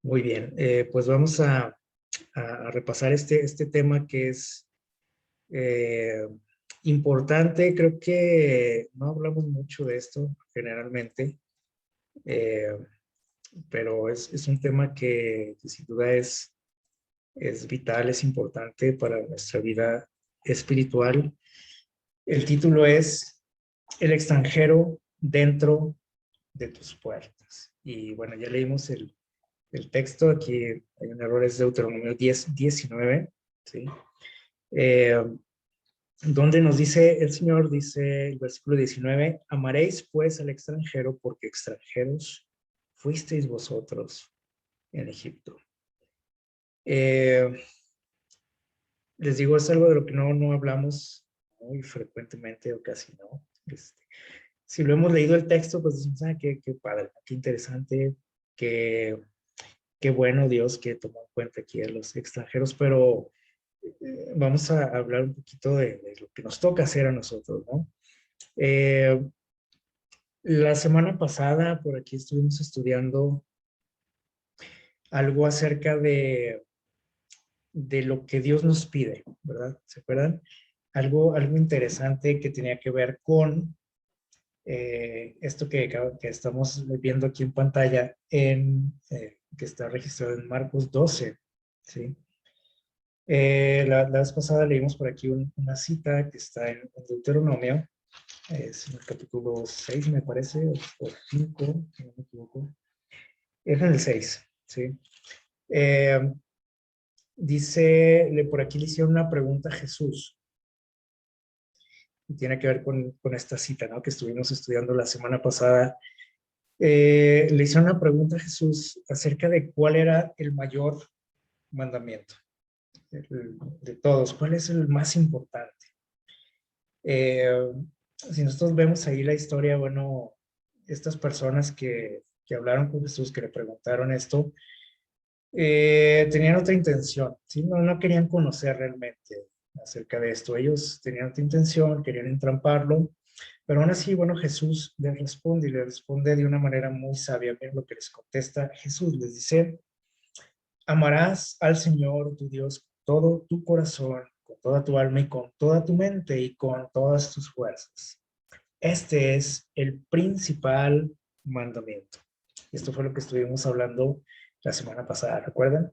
Muy bien, pues vamos a repasar este tema que es eh, importante. Creo que no hablamos mucho de esto generalmente, eh, pero es un tema que sin duda es vital, es importante para nuestra vida espiritual. El título es El extranjero dentro de tus puertas. Y bueno, ya leímos el texto. Aquí hay un error, es Deuteronomio 10:19, ¿sí? Eh, donde nos dice, el Señor dice, el versículo 19, amaréis pues al extranjero porque extranjeros fuisteis vosotros en Egipto. Eh, Les digo, es algo de lo que no hablamos muy frecuentemente o casi no. Si lo hemos leído el texto, pues decimos, qué padre, qué interesante, qué, qué bueno Dios que tomó en cuenta aquí a los extranjeros, pero vamos a hablar un poquito de lo que nos toca hacer a nosotros, ¿no? Eh, la semana pasada por aquí estuvimos estudiando algo acerca de lo que Dios nos pide, ¿verdad? ¿Se acuerdan? Algo interesante que tenía que ver con esto que estamos viendo aquí en pantalla, que está registrado en Marcos 12, ¿sí? La vez pasada leímos por aquí una cita que está en Deuteronomio, es en el capítulo 6, me parece, o 5, si no me equivoco. Es en el 6, ¿sí? Eh, por aquí le hicieron una pregunta a Jesús, y tiene que ver con esta cita, ¿no? Que estuvimos estudiando la semana pasada. Le hicieron una pregunta a Jesús acerca de cuál era el mayor mandamiento de todos, cuál es el más importante. Eh, si nosotros vemos ahí la historia, bueno, estas personas que hablaron con Jesús, que le preguntaron esto, tenían otra intención, ¿sí? No querían conocer realmente acerca de esto. Ellos tenían otra intención, querían entramparlo, pero aún así, bueno, Jesús les responde y le responde de una manera muy sabia. Miren lo que les contesta Jesús. Les dice, amarás al Señor tu Dios con todo tu corazón, con toda tu alma y con toda tu mente y con todas tus fuerzas. Este es el principal mandamiento. Esto fue lo que estuvimos hablando la semana pasada, ¿recuerdan?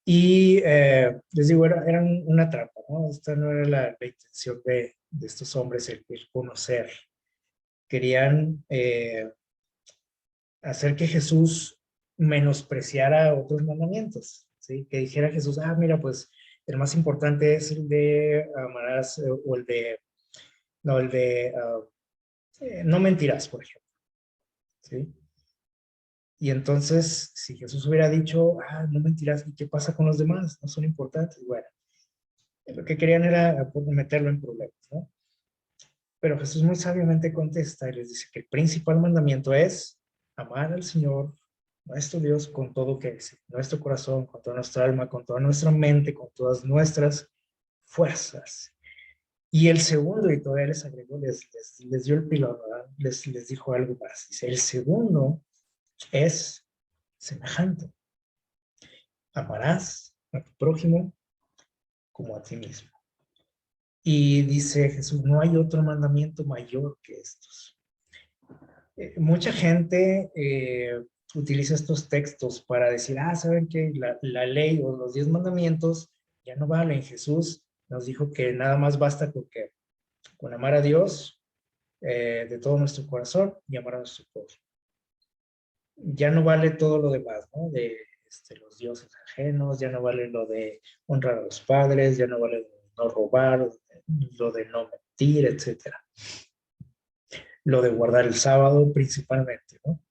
Y les digo, era una trampa, ¿no? Esta no era la intención de estos hombres, el conocer. Querían hacer que Jesús menospreciara otros mandamientos, ¿sí? Que dijera Jesús, mira, pues el más importante es el de amarás, o el de, no, el de no mentirás, por ejemplo, ¿sí? Y entonces, si Jesús hubiera dicho, no mentirás, ¿y qué pasa con los demás? No son importantes. Bueno, lo que querían era meterlo en problemas, ¿no? Pero Jesús muy sabiamente contesta y les dice que el principal mandamiento es amar al Señor, nuestro Dios, con todo que es, nuestro corazón, con toda nuestra alma, con toda nuestra mente, con todas nuestras fuerzas. Y el segundo, y todavía les agregó, les dio el pilón, ¿verdad? Les dijo algo más. Dice, el segundo es semejante. Amarás a tu prójimo como a ti mismo. Y dice Jesús, no hay otro mandamiento mayor que estos. Mucha gente utiliza estos textos para decir, ¿saben qué? La ley o los 10 mandamientos ya no valen. Jesús nos dijo que nada más basta con amar a Dios de todo nuestro corazón y amar a nuestro prójimo. Ya no vale todo lo demás, ¿no? De los dioses ajenos, ya no vale lo de honrar a los padres, ya no vale lo de no robar, lo de no mentir, etcétera. Lo de guardar el sábado principalmente, ¿no?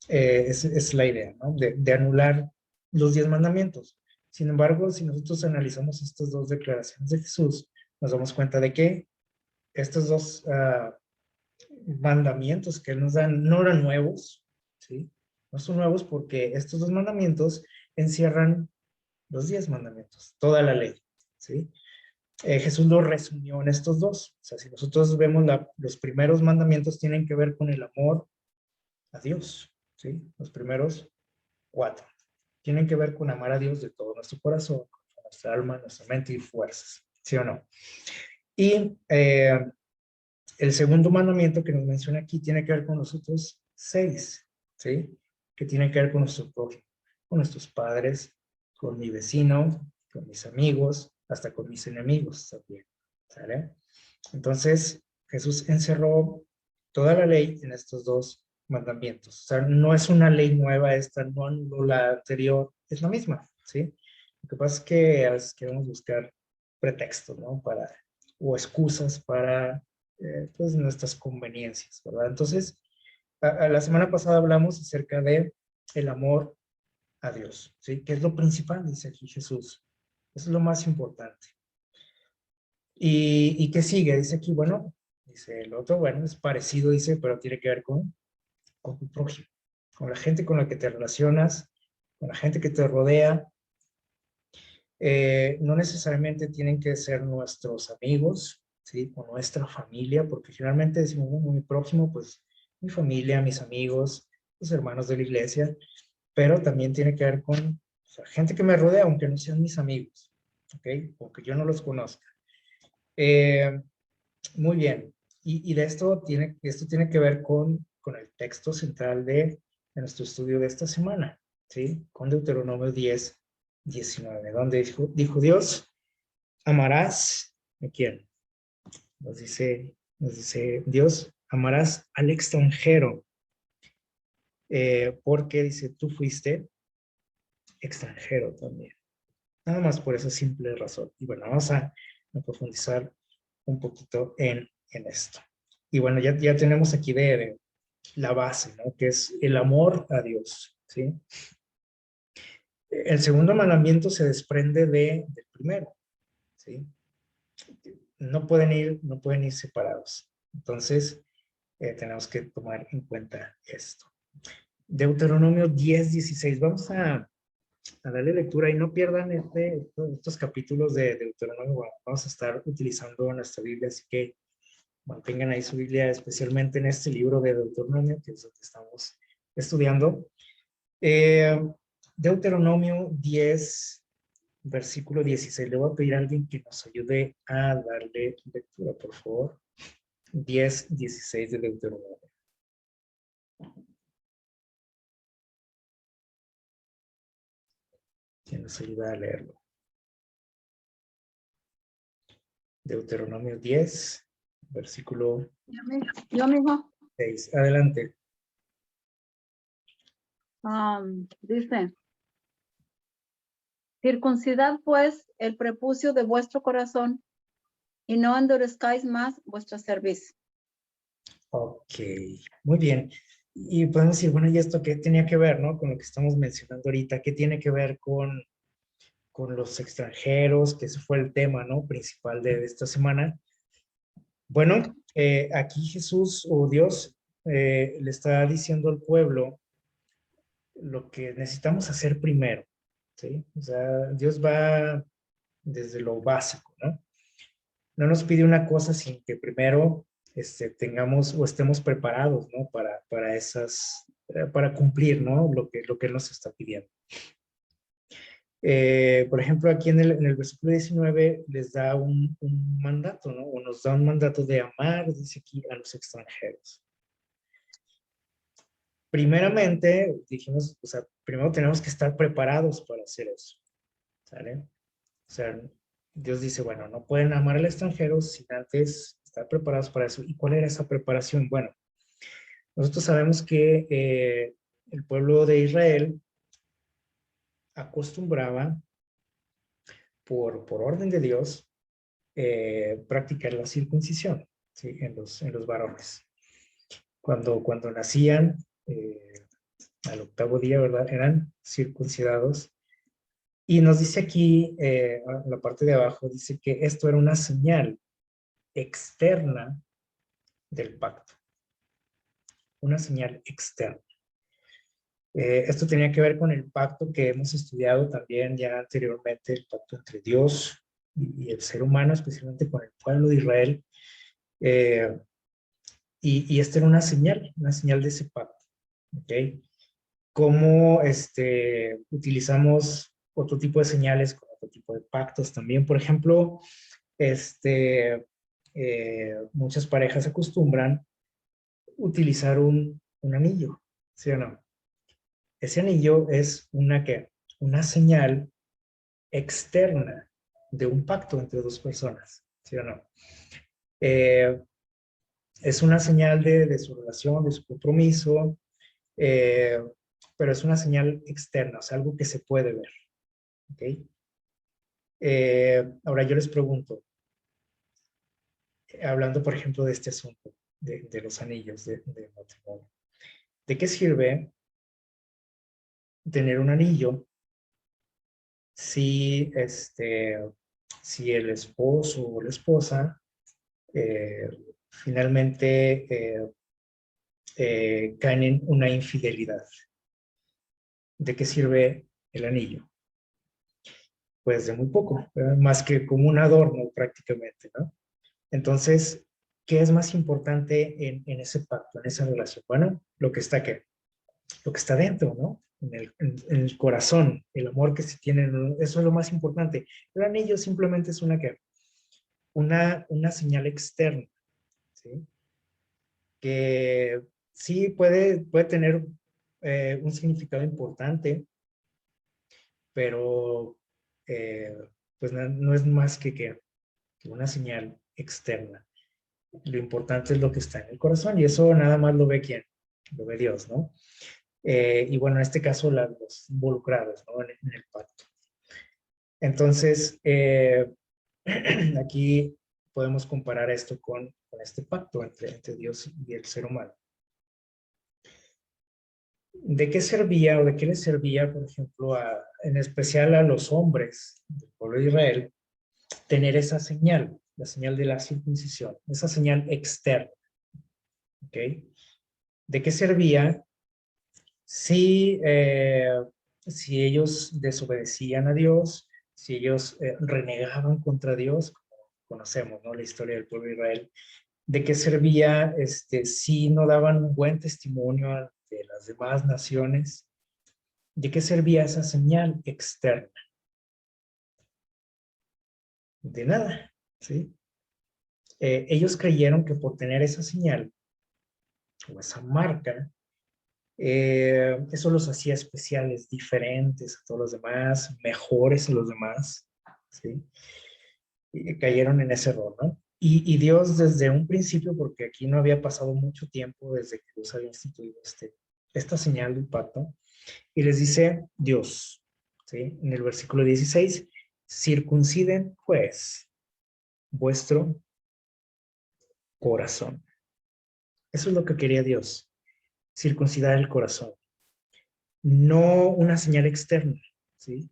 Es la idea, ¿no? De anular los 10 mandamientos. Sin embargo, si nosotros analizamos estas dos declaraciones de Jesús, nos damos cuenta de que estos dos mandamientos que Él nos dan no eran nuevos, ¿sí? No son nuevos porque estos dos mandamientos encierran los 10 mandamientos, toda la ley, ¿sí? Jesús lo resumió en estos dos. O sea, si nosotros vemos los primeros mandamientos tienen que ver con el amor a Dios, ¿sí? Los primeros 4. Tienen que ver con amar a Dios de todo nuestro corazón, con nuestra alma, nuestra mente y fuerzas. ¿Sí o no? Y el segundo mandamiento que nos menciona aquí tiene que ver con los otros 6, ¿sí? Que tienen que ver con nuestro prójimo, con nuestros padres, con mi vecino, con mis amigos, hasta con mis enemigos también, ¿sale? Entonces, Jesús encerró toda la ley en estos 2 mandamientos. O sea, no es una ley nueva esta, no anuló la anterior, es la misma, ¿sí? Lo que pasa es que a veces queremos buscar pretextos, ¿no? O excusas para pues nuestras conveniencias, ¿verdad? Entonces, la semana pasada hablamos acerca de el amor a Dios, ¿sí? Que es lo principal, dice aquí Jesús. Eso es lo más importante. ¿Y qué sigue? Dice aquí, bueno, dice el otro, bueno, es parecido, dice, pero tiene que ver con tu prójimo, con la gente con la que te relacionas, con la gente que te rodea. No necesariamente tienen que ser nuestros amigos, ¿sí? O nuestra familia, porque generalmente decimos, mi prójimo, pues mi familia, mis amigos, los hermanos de la iglesia, pero también tiene que ver con, o sea, gente que me rodea, aunque no sean mis amigos, ¿ok? Aunque yo no los conozca. Muy bien. Y de esto tiene que ver con el texto central de nuestro estudio de esta semana, ¿sí? Con Deuteronomio 10:19, donde dijo Dios, amarás, ¿a quién? Nos dice Dios, amarás al extranjero, porque dice, tú fuiste extranjero también. Nada más por esa simple razón. Y bueno, vamos a profundizar un poquito en esto. Y bueno, ya tenemos aquí de la base, ¿no? Que es el amor a Dios, ¿sí? El segundo mandamiento se desprende del primero, ¿sí? No pueden ir separados. Entonces, tenemos que tomar en cuenta esto. Deuteronomio 10:16. Vamos a darle lectura y no pierdan estos capítulos de Deuteronomio. Vamos a estar utilizando nuestra Biblia, así que mantengan ahí su Biblia, especialmente en este libro de Deuteronomio, que es lo que estamos estudiando. Deuteronomio 10, versículo 16. Le voy a pedir a alguien que nos ayude a darle lectura, por favor. 10:16 de Deuteronomio. ¿Quién nos ayuda a leerlo? Deuteronomio 10, versículo Yo mismo. 6. Adelante. Dice, circuncidad pues el prepucio de vuestro corazón y no endurezcáis más vuestra cerviz. Ok, muy bien. Y podemos decir, bueno, ¿y esto qué tenía que ver, no? Con lo que estamos mencionando ahorita, ¿qué tiene que ver con los extranjeros? Que ese fue el tema, ¿no? Principal de esta semana. Bueno, aquí Jesús o Dios le está diciendo al pueblo lo que necesitamos hacer primero, ¿sí? O sea, Dios va desde lo básico, ¿no? No nos pide una cosa sin que primero tengamos o estemos preparados, ¿no? Para cumplir, ¿no? Lo que Él nos está pidiendo. Por ejemplo, aquí en el versículo 19 les da un mandato, ¿no? O nos da un mandato de amar, dice aquí, a los extranjeros. Primeramente, dijimos, o sea, primero tenemos que estar preparados para hacer eso, ¿sale? O sea, Dios dice, bueno, no pueden amar al extranjero sin antes estar preparados para eso. ¿Y cuál era esa preparación? Bueno, nosotros sabemos que el pueblo de Israel acostumbraba, por orden de Dios, practicar la circuncisión, ¿sí? En los varones. Cuando nacían, al 8º día, ¿verdad? Eran circuncidados. Y nos dice aquí, en la parte de abajo, dice que esto era una señal externa del pacto. Una señal externa. Esto tenía que ver con el pacto que hemos estudiado también ya anteriormente, el pacto entre Dios y el ser humano, especialmente con el pueblo de Israel. Y esta era una señal de ese pacto. ¿Ok? cómo utilizamos otro tipo de señales con otro tipo de pactos también. Por ejemplo, muchas parejas acostumbran utilizar un anillo, ¿sí o no? Ese anillo es una señal externa de un pacto entre dos personas, ¿sí o no? Eh, es una señal de su relación, de su compromiso, eh, pero es una señal externa, o sea, algo que se puede ver, ¿ok? Ahora yo les pregunto, hablando por ejemplo de este asunto, de los anillos de matrimonio, ¿de qué sirve tener un anillo si, si el esposo o la esposa eh, finalmente caen en una infidelidad? ¿De qué sirve el anillo? Pues de muy poco, más que como un adorno prácticamente, ¿no? Entonces, ¿qué es más importante en ese pacto, en esa relación? Bueno, lo que está aquí, lo que está dentro, ¿no? En el corazón, el amor que se tiene, eso es lo más importante. El anillo simplemente es una señal externa, ¿sí? Que sí puede tener un significado importante, pero pues no es más que una señal externa. Lo importante es lo que está en el corazón y eso nada más lo ve quién, lo ve Dios, ¿no? Y bueno, en este caso los involucrados, ¿no? En el pacto. Entonces, aquí podemos comparar esto con este pacto entre Dios y el ser humano. ¿De qué servía o de qué les servía, por ejemplo, en especial a los hombres del pueblo de Israel, tener esa señal, la señal de la circuncisión, esa señal externa? ¿Ok? ¿De qué servía si, si ellos desobedecían a Dios, si ellos renegaban contra Dios, como conocemos, ¿no? La historia del pueblo de Israel? ¿De qué servía si no daban un buen testimonio ante las demás naciones? ¿De qué servía esa señal externa? De nada, ¿sí? Ellos creyeron que por tener esa señal o esa marca, eso los hacía especiales, diferentes a todos los demás, mejores a los demás, ¿sí? Y cayeron en ese error, ¿no? Y Dios desde un principio, porque aquí no había pasado mucho tiempo desde que Dios había instituido esta señal del pacto, y les dice Dios, ¿sí? En el versículo 16, circunciden pues vuestro corazón. Eso es lo que quería Dios, circuncidar el corazón, no una señal externa, ¿sí?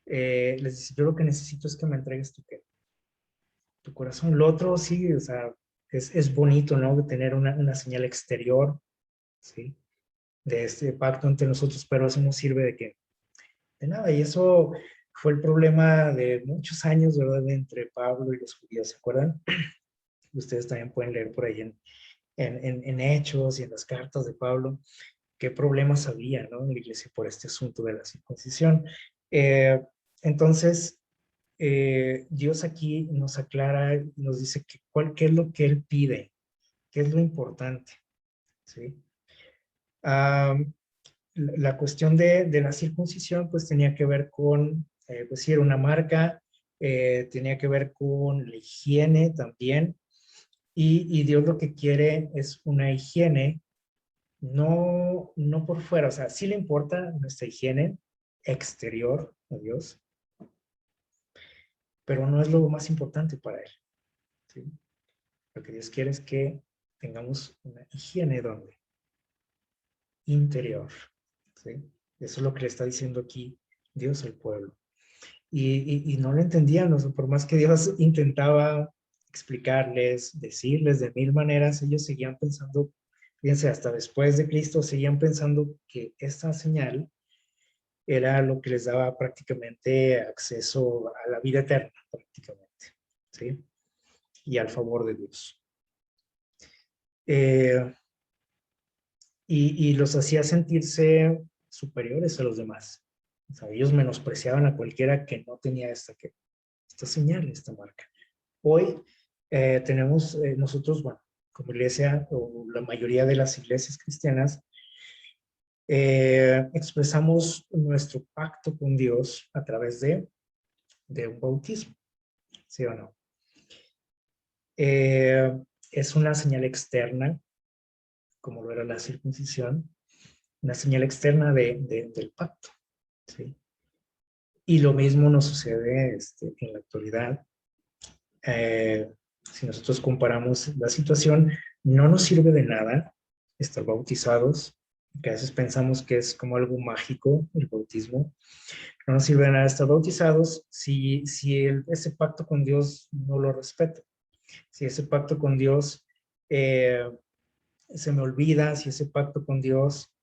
Les dice, yo lo que necesito es que me entregues tu corazón. Lo otro sí, o sea, es bonito, ¿no? Tener una señal exterior, ¿sí? De este pacto entre nosotros, pero eso no sirve de qué, de nada. Y eso fue el problema de muchos años, ¿verdad? Entre Pablo y los judíos, ¿se acuerdan? Ustedes también pueden leer por ahí en Hechos y en las cartas de Pablo qué problemas había, ¿no? En la iglesia por este asunto de la circuncisión. Eh, entonces, Dios aquí nos aclara y nos dice qué es lo que Él pide, qué es lo importante, ¿sí? La cuestión de la circuncisión pues tenía que ver con, pues sí, era una marca, tenía que ver con la higiene también, y Dios lo que quiere es una higiene, no por fuera, o sea, sí le importa nuestra higiene exterior a Dios, pero no es lo más importante para Él, ¿sí? Lo que Dios quiere es que tengamos una higiene donde interior, ¿sí? Eso es lo que le está diciendo aquí Dios al pueblo. Y no lo entendían, ¿no? Por más que Dios intentaba explicarles, decirles de mil maneras, ellos seguían pensando, fíjense, hasta después de Cristo, seguían pensando que esta señal era lo que les daba prácticamente acceso a la vida eterna, prácticamente, ¿sí? Y al favor de Dios. Y los hacía sentirse superiores a los demás. O sea, ellos menospreciaban a cualquiera que no tenía esta señal, esta marca. Hoy tenemos nosotros, bueno, como iglesia, o la mayoría de las iglesias cristianas, expresamos nuestro pacto con Dios a través de un bautismo, ¿sí o no? Es una señal externa, como lo era la circuncisión, una señal externa del pacto, ¿sí? Y lo mismo nos sucede en la actualidad. Si nosotros comparamos la situación, no nos sirve de nada estar bautizados, que a veces pensamos que es como algo mágico el bautismo. No nos sirve de nada estar bautizados si ese pacto con Dios no lo respeta. Si ese pacto con Dios se me olvida, si ese pacto con Dios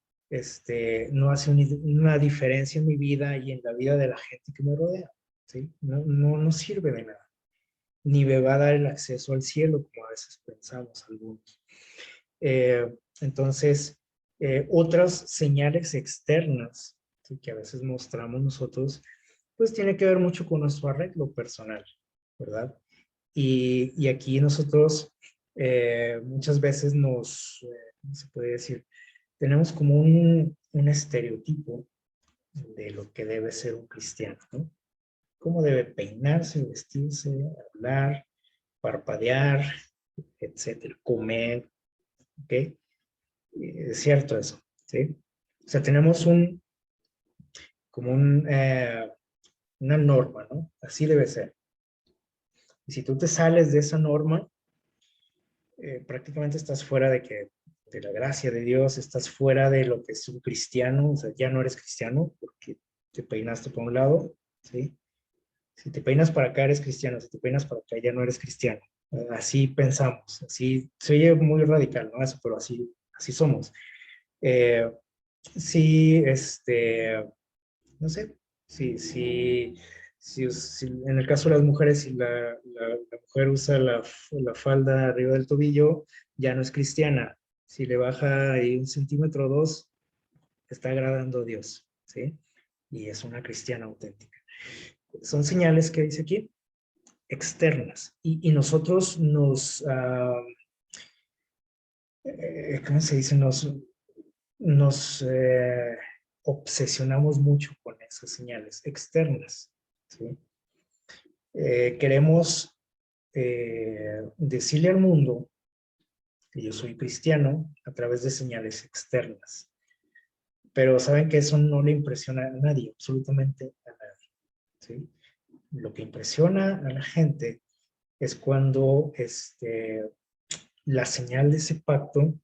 no hace una diferencia en mi vida y en la vida de la gente que me rodea, ¿sí? No sirve de nada. Ni me va a dar el acceso al cielo, como a veces pensamos algunos. Entonces, otras señales externas, ¿sí?, que a veces mostramos nosotros, pues tiene que ver mucho con nuestro arreglo personal, ¿verdad? Y aquí nosotros muchas veces ¿cómo se puede decir? Tenemos como un estereotipo de lo que debe ser un cristiano, ¿no? Cómo debe peinarse, vestirse, hablar, parpadear, etcétera, comer, ¿ok? Es cierto eso, ¿sí? O sea, tenemos como una norma, ¿no? Así debe ser. Y si tú te sales de esa norma, prácticamente estás fuera de la gracia de Dios, estás fuera de lo que es un cristiano, o sea, ya no eres cristiano porque te peinaste por un lado, ¿sí? Si te peinas para acá eres cristiano, si te peinas para acá ya no eres cristiano. Así pensamos, así se oye muy radical, ¿no? Eso, pero así somos. Sí, no sé, si en el caso de las mujeres, si la mujer usa la falda arriba del tobillo, ya no es cristiana. Si le baja ahí 1 o 2 centímetros, está agradando a Dios, ¿sí? Y es una cristiana auténtica. Son señales que dice aquí, externas. Y nosotros ¿cómo se dice? Nos obsesionamos mucho con esas señales externas, ¿sí? Queremos decirle al mundo que yo soy cristiano a través de señales externas. Pero saben que eso no le impresiona a nadie, absolutamente a nadie, ¿sí? Lo que impresiona a la gente es cuando la señal de ese pacto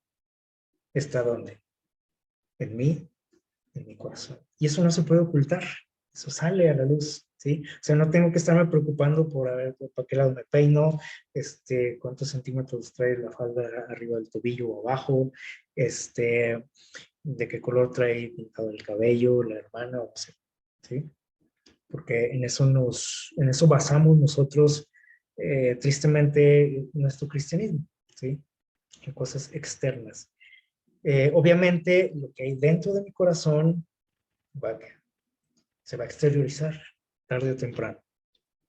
está ¿dónde? En mí, en mi corazón. Y eso no se puede ocultar, eso sale a la luz, ¿sí? O sea, no tengo que estarme preocupando por a ver para qué lado me peino, cuántos centímetros trae la falda arriba del tobillo o abajo, de qué color trae pintado el cabello, la hermana, o sea, ¿sí? Porque en eso basamos nosotros tristemente nuestro cristianismo, ¿sí? En cosas externas. Obviamente, lo que hay dentro de mi corazón se va a exteriorizar tarde o temprano.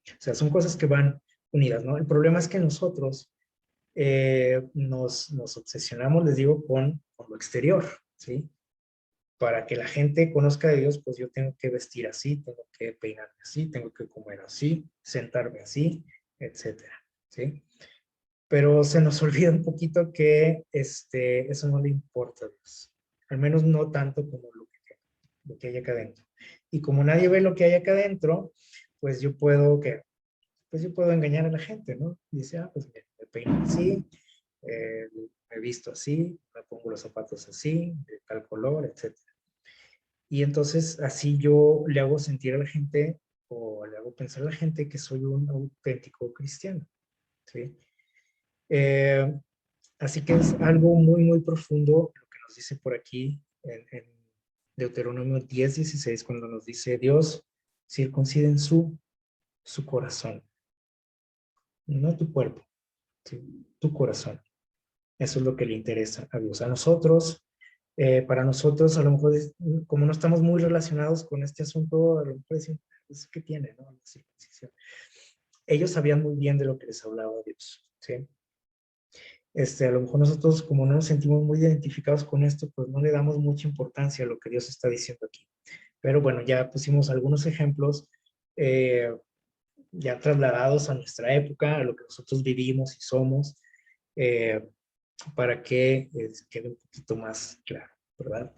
O sea, son cosas que van unidas, ¿no? El problema es que nosotros nos obsesionamos, les digo, con lo exterior, ¿sí? Para que la gente conozca de Dios, pues yo tengo que vestir así, tengo que peinarme así, tengo que comer así, sentarme así, etcétera, ¿sí? Pero se nos olvida un poquito que eso no le importa a Dios. Al menos no tanto como lo que hay acá adentro. Y como nadie ve lo que hay acá adentro, pues yo puedo engañar a la gente, ¿no? Y dice, pues me peino así, me visto así, me pongo los zapatos así, de tal color, etcétera. Y entonces así yo le hago sentir a la gente o le hago pensar a la gente que soy un auténtico cristiano, ¿sí? Eh, Así que es algo muy, muy profundo lo que nos dice por aquí en Deuteronomio 10:16, cuando nos dice Dios circuncida en su corazón, no tu cuerpo, ¿sí? Tu corazón. Eso es lo que le interesa a Dios. A nosotros Para nosotros, a lo mejor, como no estamos muy relacionados con este asunto, a lo mejor decimos, pues, ¿qué tiene, no? La circuncisión. Ellos sabían muy bien de lo que les hablaba Dios, ¿sí? A lo mejor nosotros, como no nos sentimos muy identificados con esto, pues no le damos mucha importancia a lo que Dios está diciendo aquí. Pero bueno, ya pusimos algunos ejemplos ya trasladados a nuestra época, a lo que nosotros vivimos y somos, para que quede un poquito más claro, ¿verdad?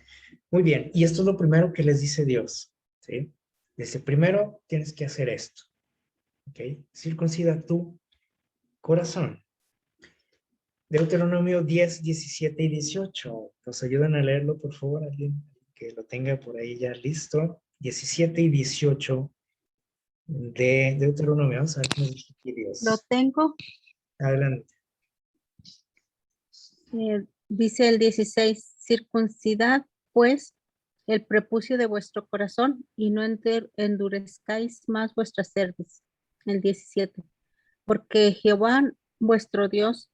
Muy bien, y esto es lo primero que les dice Dios, ¿sí? Dice, primero tienes que hacer esto, ¿ok? Circuncida tu corazón. Deuteronomio 10, 17 y 18. ¿Nos ayudan a leerlo, por favor? Alguien que lo tenga por ahí ya listo. 17 y 18 de Deuteronomio. Vamos a ver qué nos dice aquí Lo Dios. tengo. Adelante. Dice el 16, circuncidad pues el prepucio de vuestro corazón y no endurezcáis más vuestra cerviz. El 17, porque Jehová vuestro Dios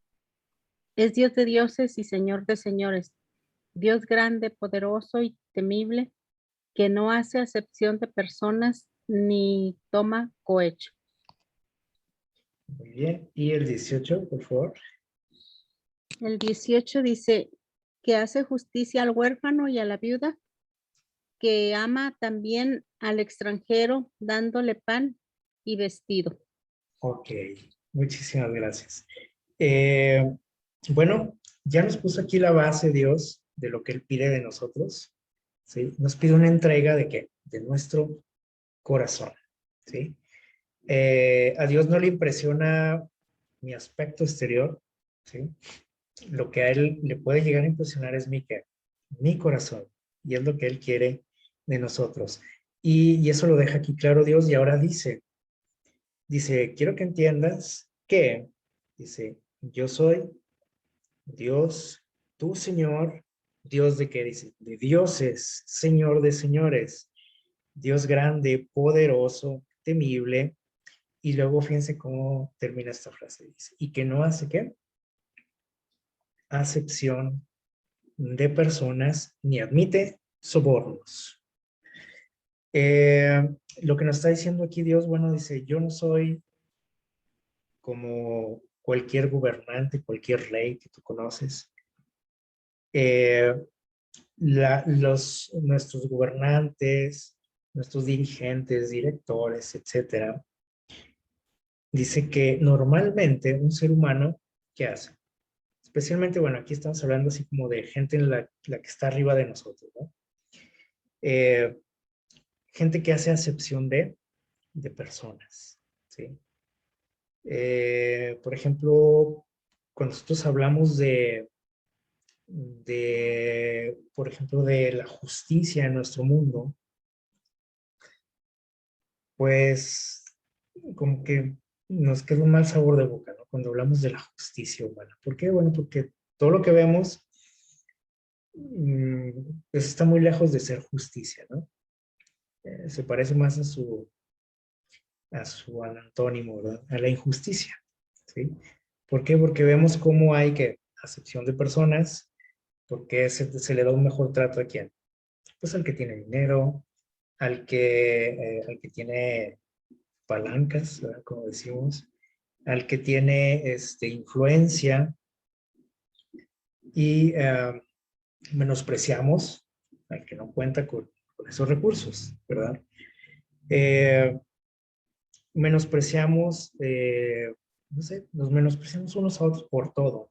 es Dios de dioses y Señor de señores, Dios grande, poderoso y temible, que no hace acepción de personas ni toma cohecho. Muy bien. Y el 18, por favor. El 18 dice que hace justicia al huérfano y a la viuda, que ama también al extranjero, dándole pan y vestido. Ok, muchísimas gracias. Bueno, ya nos puso aquí la base Dios de lo que Él pide de nosotros, ¿sí? Nos pide una entrega de ¿qué? De nuestro corazón, ¿sí? A Dios no le impresiona mi aspecto exterior, ¿sí? Lo que a Él le puede llegar a impresionar es mi corazón, y es lo que Él quiere de nosotros. Y eso lo deja aquí claro Dios, y ahora dice, quiero que entiendas que, dice, yo soy Dios, tu Señor, Dios de qué dice, de dioses, Señor de señores, Dios grande, poderoso, temible. Y luego fíjense cómo termina esta frase, dice, y que no hace qué, acepción de personas ni admite sobornos. Lo que nos está diciendo aquí Dios, bueno, dice, yo no soy como cualquier gobernante, cualquier rey que tú conoces. Nuestros gobernantes, nuestros dirigentes, directores, etcétera, dice que normalmente un ser humano, ¿qué hace? Especialmente, bueno, aquí estamos hablando así como de gente en la que está arriba de nosotros, ¿no? Gente que hace acepción de personas, ¿sí? Por ejemplo, cuando nosotros hablamos por ejemplo, de la justicia en nuestro mundo, pues como que nos queda un mal sabor de boca, ¿no? Cuando hablamos de la justicia humana. ¿Por qué? Bueno, porque todo lo que vemos pues está muy lejos de ser justicia, ¿no? Se parece más a su antónimo, ¿verdad? A la injusticia, ¿sí? ¿Por qué? Porque vemos cómo hay que acepción de personas, porque se le da un mejor trato a quién. Pues al que tiene dinero, al que tiene palancas, ¿verdad? Como decimos, al que tiene influencia y menospreciamos al que no cuenta con esos recursos, ¿verdad? Eh, menospreciamos, no sé, nos menospreciamos unos a otros por todo.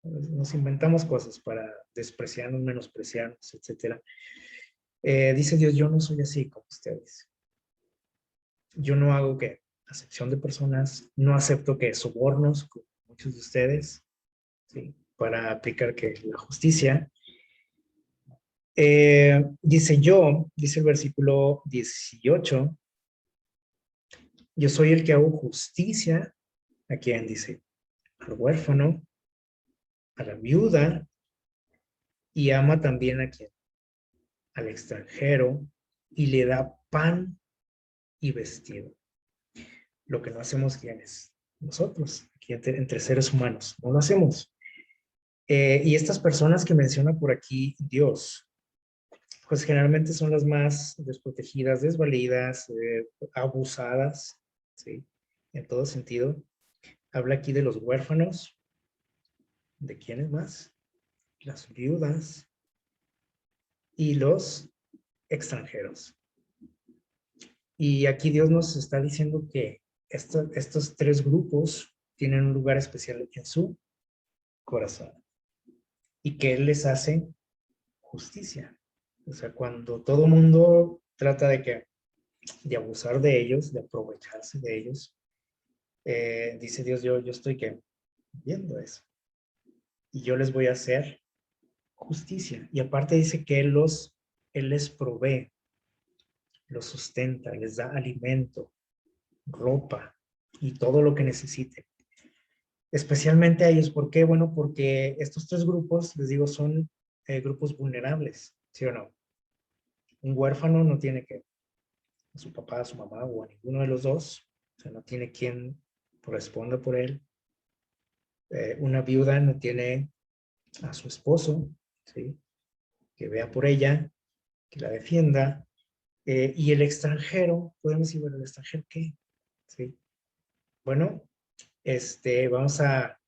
Nos inventamos cosas para despreciarnos, menospreciarnos, etcétera. Dice Dios, yo no soy así como ustedes. Yo no hago que acepción de personas, no acepto que sobornos, como muchos de ustedes, ¿sí? Para aplicar que la justicia. Dice el versículo 18, yo soy el que hago justicia, ¿a quién dice? Al huérfano, a la viuda, y ama también a quien, al extranjero, y le da pan y vestido. Lo que no hacemos, ¿quiénes? Nosotros, aquí entre seres humanos, no lo hacemos. Y estas personas que menciona por aquí Dios, pues generalmente son las más desprotegidas, desvalidas, abusadas, ¿sí? En todo sentido. Habla aquí de los huérfanos. ¿De quiénes más? Las viudas y los extranjeros. Y aquí Dios nos está diciendo que estos tres grupos tienen un lugar especial en su corazón y que Él les hace justicia. O sea, cuando todo mundo trata de abusar de ellos, de aprovecharse de ellos, dice Dios, yo estoy viendo eso. Y yo les voy a hacer justicia. Y aparte dice que Él les provee, los sustenta, les da alimento, ropa y todo lo que necesiten. Especialmente a ellos, ¿por qué? Bueno, porque estos tres grupos, les digo, son grupos vulnerables, ¿sí o no? Un huérfano no tiene a su papá, a su mamá o a ninguno de los dos, o sea, no tiene quien responda por él. Una viuda no tiene a su esposo, ¿sí? Que vea por ella, que la defienda. Y el extranjero, podemos decir, bueno, ¿el extranjero qué? ¿Sí? Bueno, vamos a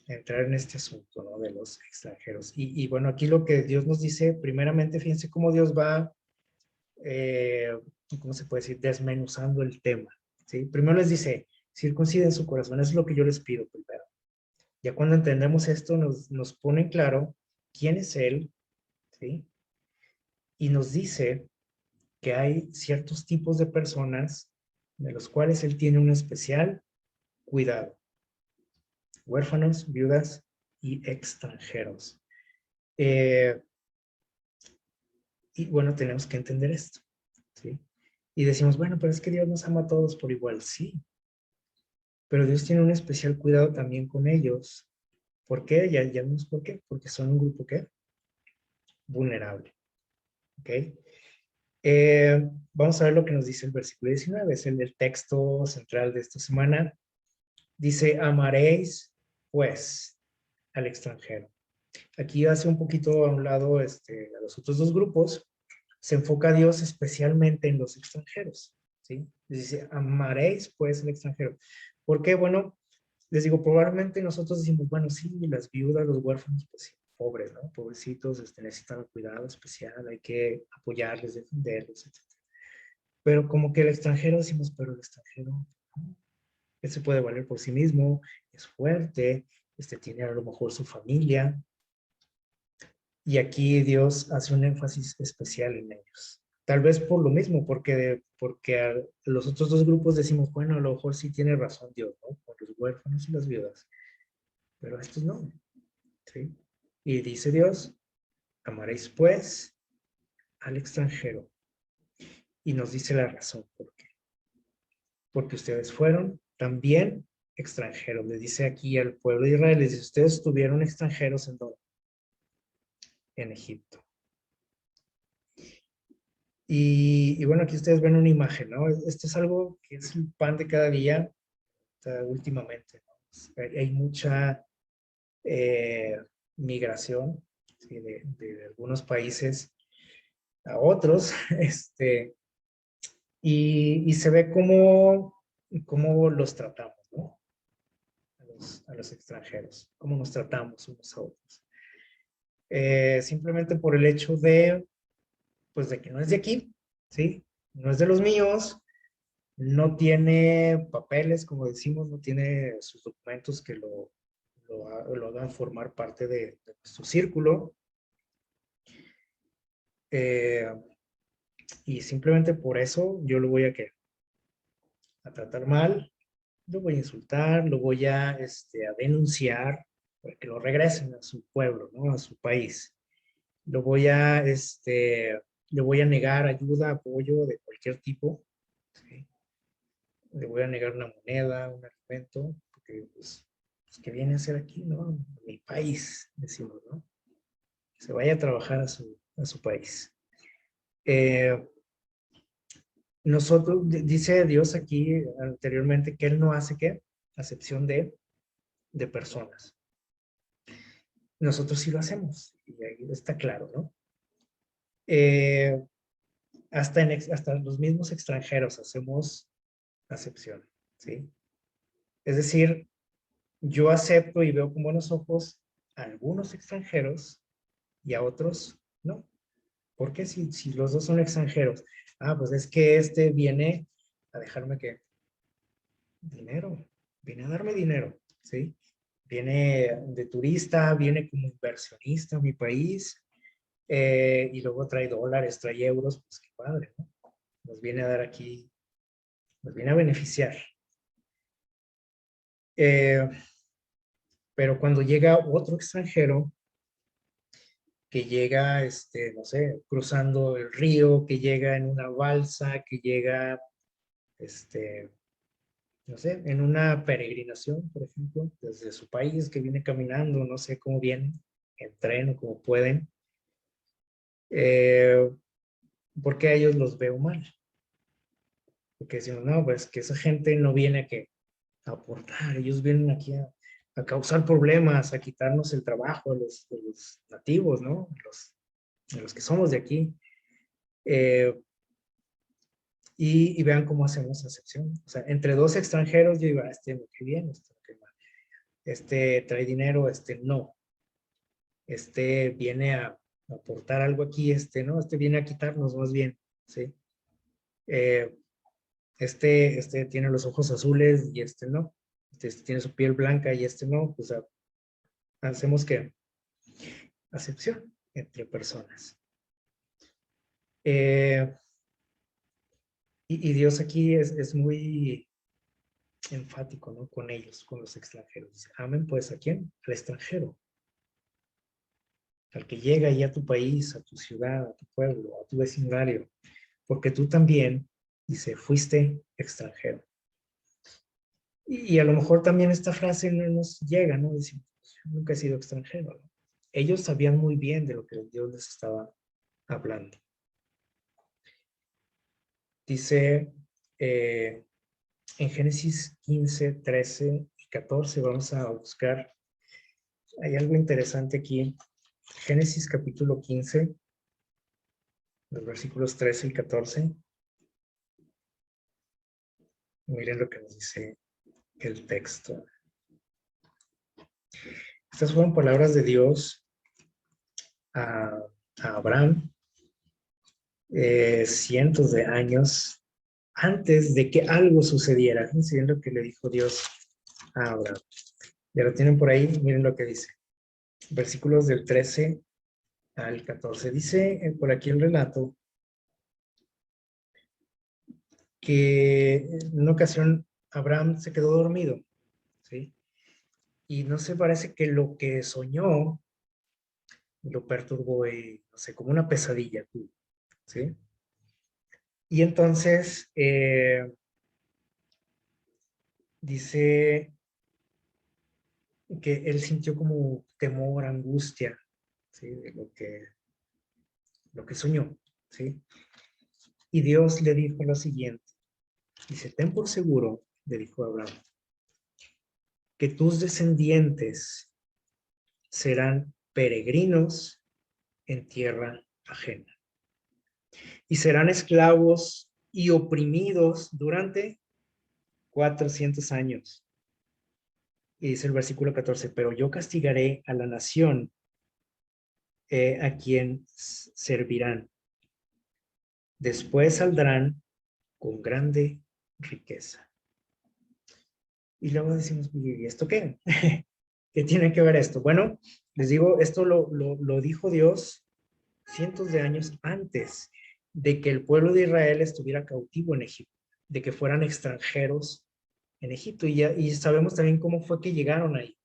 entrar en este asunto, ¿no? De los extranjeros. Y bueno, aquí lo que Dios nos dice, primeramente, fíjense cómo Dios va, ¿cómo se puede decir? Desmenuzando el tema, ¿sí? Primero les dice, circunciden su corazón, eso es lo que yo les pido primero. Ya cuando entendemos esto, nos pone en claro quién es Él, ¿sí? Y nos dice que hay ciertos tipos de personas de los cuales Él tiene un especial cuidado. Huérfanos, viudas y extranjeros. Y bueno, tenemos que entender esto, ¿sí? Y decimos, bueno, pero es que Dios nos ama a todos por igual, sí. Pero Dios tiene un especial cuidado también con ellos. ¿Por qué? Ya vimos por qué. Porque son un grupo, ¿qué? Vulnerable, ¿ok? Vamos a ver lo que nos dice el versículo 19, es el texto central de esta semana. Dice, amaréis, pues, al extranjero. Aquí hace un poquito a un lado a los otros dos grupos, se enfoca a Dios especialmente en los extranjeros, ¿sí? Dice, amaréis pues el extranjero. ¿Por qué? Bueno, les digo, probablemente nosotros decimos, bueno, sí, las viudas, los huérfanos, pues sí, pobres, ¿no? Pobrecitos, necesitan cuidado especial, hay que apoyarles, defenderlos, etc. Pero como que el extranjero decimos, pero el extranjero, ¿no? Él se puede valer por sí mismo, es fuerte, tiene a lo mejor su familia, y aquí Dios hace un énfasis especial en ellos. Tal vez por lo mismo, porque a los otros dos grupos decimos, bueno, a lo mejor sí tiene razón Dios, ¿no? Por los huérfanos y las viudas, pero a estos no, ¿sí? Y dice Dios, amaréis pues al extranjero. Y nos dice la razón por qué. Porque ustedes fueron también extranjeros. Le dice aquí al pueblo de Israel, les dice, ustedes estuvieron extranjeros ¿en dónde? En Egipto. Y bueno, aquí ustedes ven una imagen, ¿no? Esto es algo que es el pan de cada día, o sea, últimamente, ¿no? Hay mucha migración, ¿sí? de algunos países a otros, y se ve cómo los tratamos, ¿no? A los extranjeros, cómo nos tratamos unos a otros. Simplemente por el hecho pues de que no es de aquí, ¿sí? No es de los míos, no tiene papeles, como decimos, no tiene sus documentos que lo hagan formar parte de nuestro círculo. Y simplemente por eso yo lo voy a tratar mal, lo voy a insultar, lo voy a denunciar para que lo regresen a su pueblo, ¿no? A su país. Lo voy a, le voy a negar ayuda, apoyo de cualquier tipo, ¿sí? Le voy a negar una moneda, un alimento, porque pues, ¿qué viene a hacer aquí, no? Mi país, decimos, ¿no? Que se vaya a trabajar a su país. Nosotros, dice Dios aquí anteriormente que Él no hace, ¿qué? Acepción de personas. nosotros sí lo hacemos, y ahí está claro, ¿no? Hasta los mismos extranjeros hacemos acepción, ¿sí? Es decir, yo acepto y veo con buenos ojos a algunos extranjeros y a otros no. ¿Por qué si los dos son extranjeros? Ah, pues es que este viene a dejarme que dinero, viene a darme dinero, ¿sí? Viene de turista, viene como inversionista a mi país, y luego trae dólares, trae euros, pues qué padre, ¿no? Nos viene a dar aquí, nos viene a beneficiar. Eh, pero cuando llega otro extranjero, que llega, no sé, cruzando el río, que llega en una balsa, que llega, no sé, en una peregrinación, por ejemplo, desde su país, que viene caminando, no sé cómo vienen, en tren o como pueden, eh, porque a ellos los veo mal. Porque decimos, no, pues que esa gente no viene a aportar, ellos vienen aquí a causar problemas, a quitarnos el trabajo de los nativos, ¿no? De los que somos de aquí. Eh, y vean cómo hacemos acepción. O sea, entre dos extranjeros, yo digo, este me cae bien, este me cae mal. Este trae dinero, este no. Este viene a aportar algo aquí, este no. Este viene a quitarnos más bien, ¿sí? Eh, este tiene los ojos azules y este no. Este tiene su piel blanca y este no. Pues hacemos que acepción entre personas. Eh, y Dios aquí es muy enfático, ¿no? Con ellos, con los extranjeros. Dice, amen pues, ¿a quién? Al extranjero, al que llega ahí a tu país, a tu ciudad, a tu pueblo, a tu vecindario, porque tú también, dice, fuiste extranjero. Y a lo mejor también esta frase no nos llega, ¿no? Decimos, nunca he sido extranjero, ¿no? Ellos sabían muy bien de lo que Dios les estaba hablando. Dice en Génesis 15, 13 y 14, vamos a buscar, hay algo interesante aquí. Génesis capítulo 15, los versículos 13 y 14. Miren lo que nos dice el texto. Estas fueron palabras de Dios a, a Abraham cientos de años antes de que algo sucediera. Miren lo que le dijo Dios a Abraham. Ya lo tienen por ahí, miren lo que dice. Versículos del 13 al 14. Dice por aquí el relato que en una ocasión Abraham se quedó dormido, ¿sí? Y no se parece que lo que soñó lo perturbó, no sé, como una pesadilla, ¿sí? Y entonces dice que él sintió como temor, angustia, ¿sí? De lo que soñó, ¿sí? Y Dios le dijo lo siguiente, dice, ten por seguro, le dijo a Abraham, que tus descendientes serán peregrinos en tierra ajena y serán esclavos y oprimidos durante 400 años. Y dice el versículo 14, pero yo castigaré a la nación a quien servirán. Después saldrán con grande riqueza. Y luego decimos, ¿y esto qué? ¿Qué tiene que ver esto? Bueno, les digo, esto lo dijo Dios cientos de años antes de que el pueblo de Israel estuviera cautivo en Egipto, de que fueran extranjeros en Egipto. Y sabemos también cómo fue que llegaron ahí,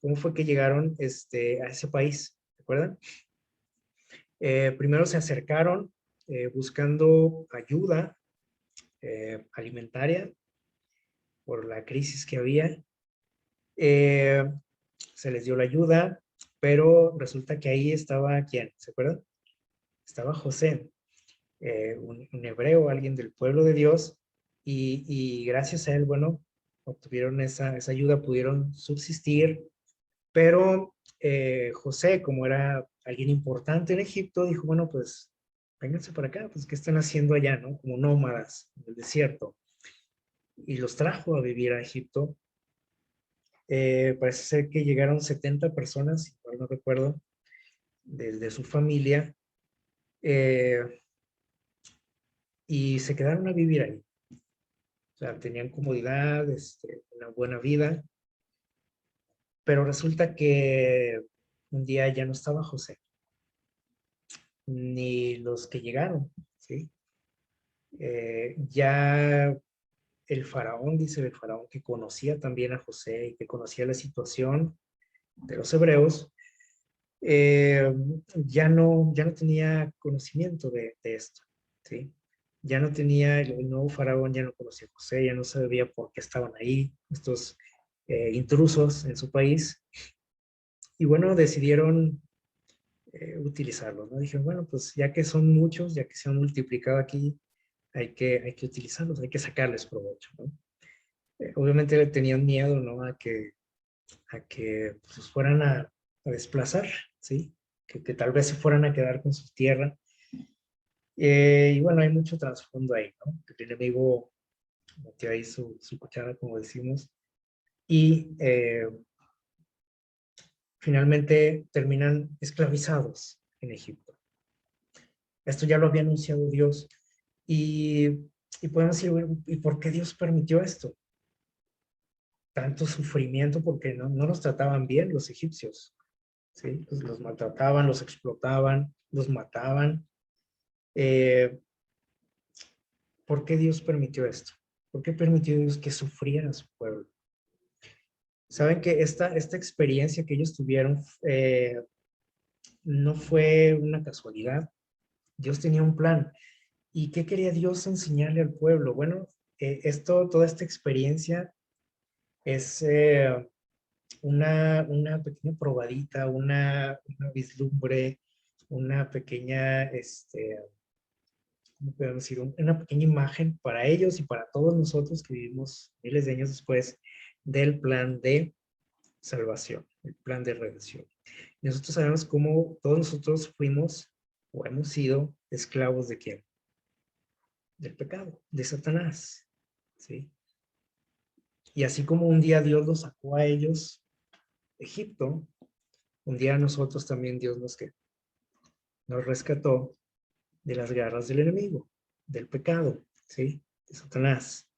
cómo fue que llegaron a ese país, ¿recuerdan? Primero se acercaron buscando ayuda alimentaria por la crisis que había. Se les dio la ayuda, pero resulta que ahí estaba, ¿quién? ¿Se acuerdan? Estaba José, un hebreo, alguien del pueblo de Dios, y gracias a él, bueno, obtuvieron esa ayuda, pudieron subsistir, Pero José, como era alguien importante en Egipto, dijo, bueno, pues vénganse para acá, pues ¿qué están haciendo allá, no? Como nómadas en el desierto. Y los trajo a vivir a Egipto. Parece ser que llegaron 70 personas, si mal no recuerdo, de su familia, y se quedaron a vivir ahí. O sea, tenían comodidad, una buena vida, pero resulta que un día ya no estaba José, ni los que llegaron, ¿sí? Ya el faraón, dice el faraón, que conocía también a José y que conocía la situación de los hebreos, ya no tenía conocimiento de esto, ¿sí? Ya no tenía, el nuevo faraón ya no conocía a José, ya no sabía por qué estaban ahí estos intrusos en su país. Y bueno, decidieron utilizarlos, ¿no? Dijeron, bueno, pues ya que son muchos, ya que se han multiplicado aquí, hay que utilizarlos, hay que sacarles provecho, ¿no? Obviamente le tenían miedo, ¿no? A que pues, fueran a desplazar, ¿sí? Que tal vez se fueran a quedar con su tierra. Y bueno, hay mucho trasfondo ahí, ¿no? El enemigo metió ahí su cuchara, como decimos, y finalmente terminan esclavizados en Egipto. Esto ya lo había anunciado Dios. Y podemos decir, bueno, ¿y por qué Dios permitió esto? Tanto sufrimiento, porque no los trataban bien los egipcios, ¿sí? Los maltrataban, los explotaban, los mataban. ¿Por qué Dios permitió esto? ¿Por qué permitió Dios que sufriera a su pueblo? Saben que esta experiencia que ellos tuvieron no fue una casualidad. Dios tenía un plan. ¿Y qué quería Dios enseñarle al pueblo? Bueno, toda esta experiencia es una pequeña probadita, una vislumbre, una pequeña, ¿cómo podemos decir? Una pequeña imagen para ellos y para todos nosotros que vivimos miles de años después del plan de salvación, el plan de redención. Y nosotros sabemos cómo todos nosotros fuimos o hemos sido esclavos de quién? Del pecado, de Satanás, ¿sí? Y así como un día Dios los sacó a ellos de Egipto, un día a nosotros también Dios nos rescató de las garras del enemigo, del pecado, ¿sí? De Satanás.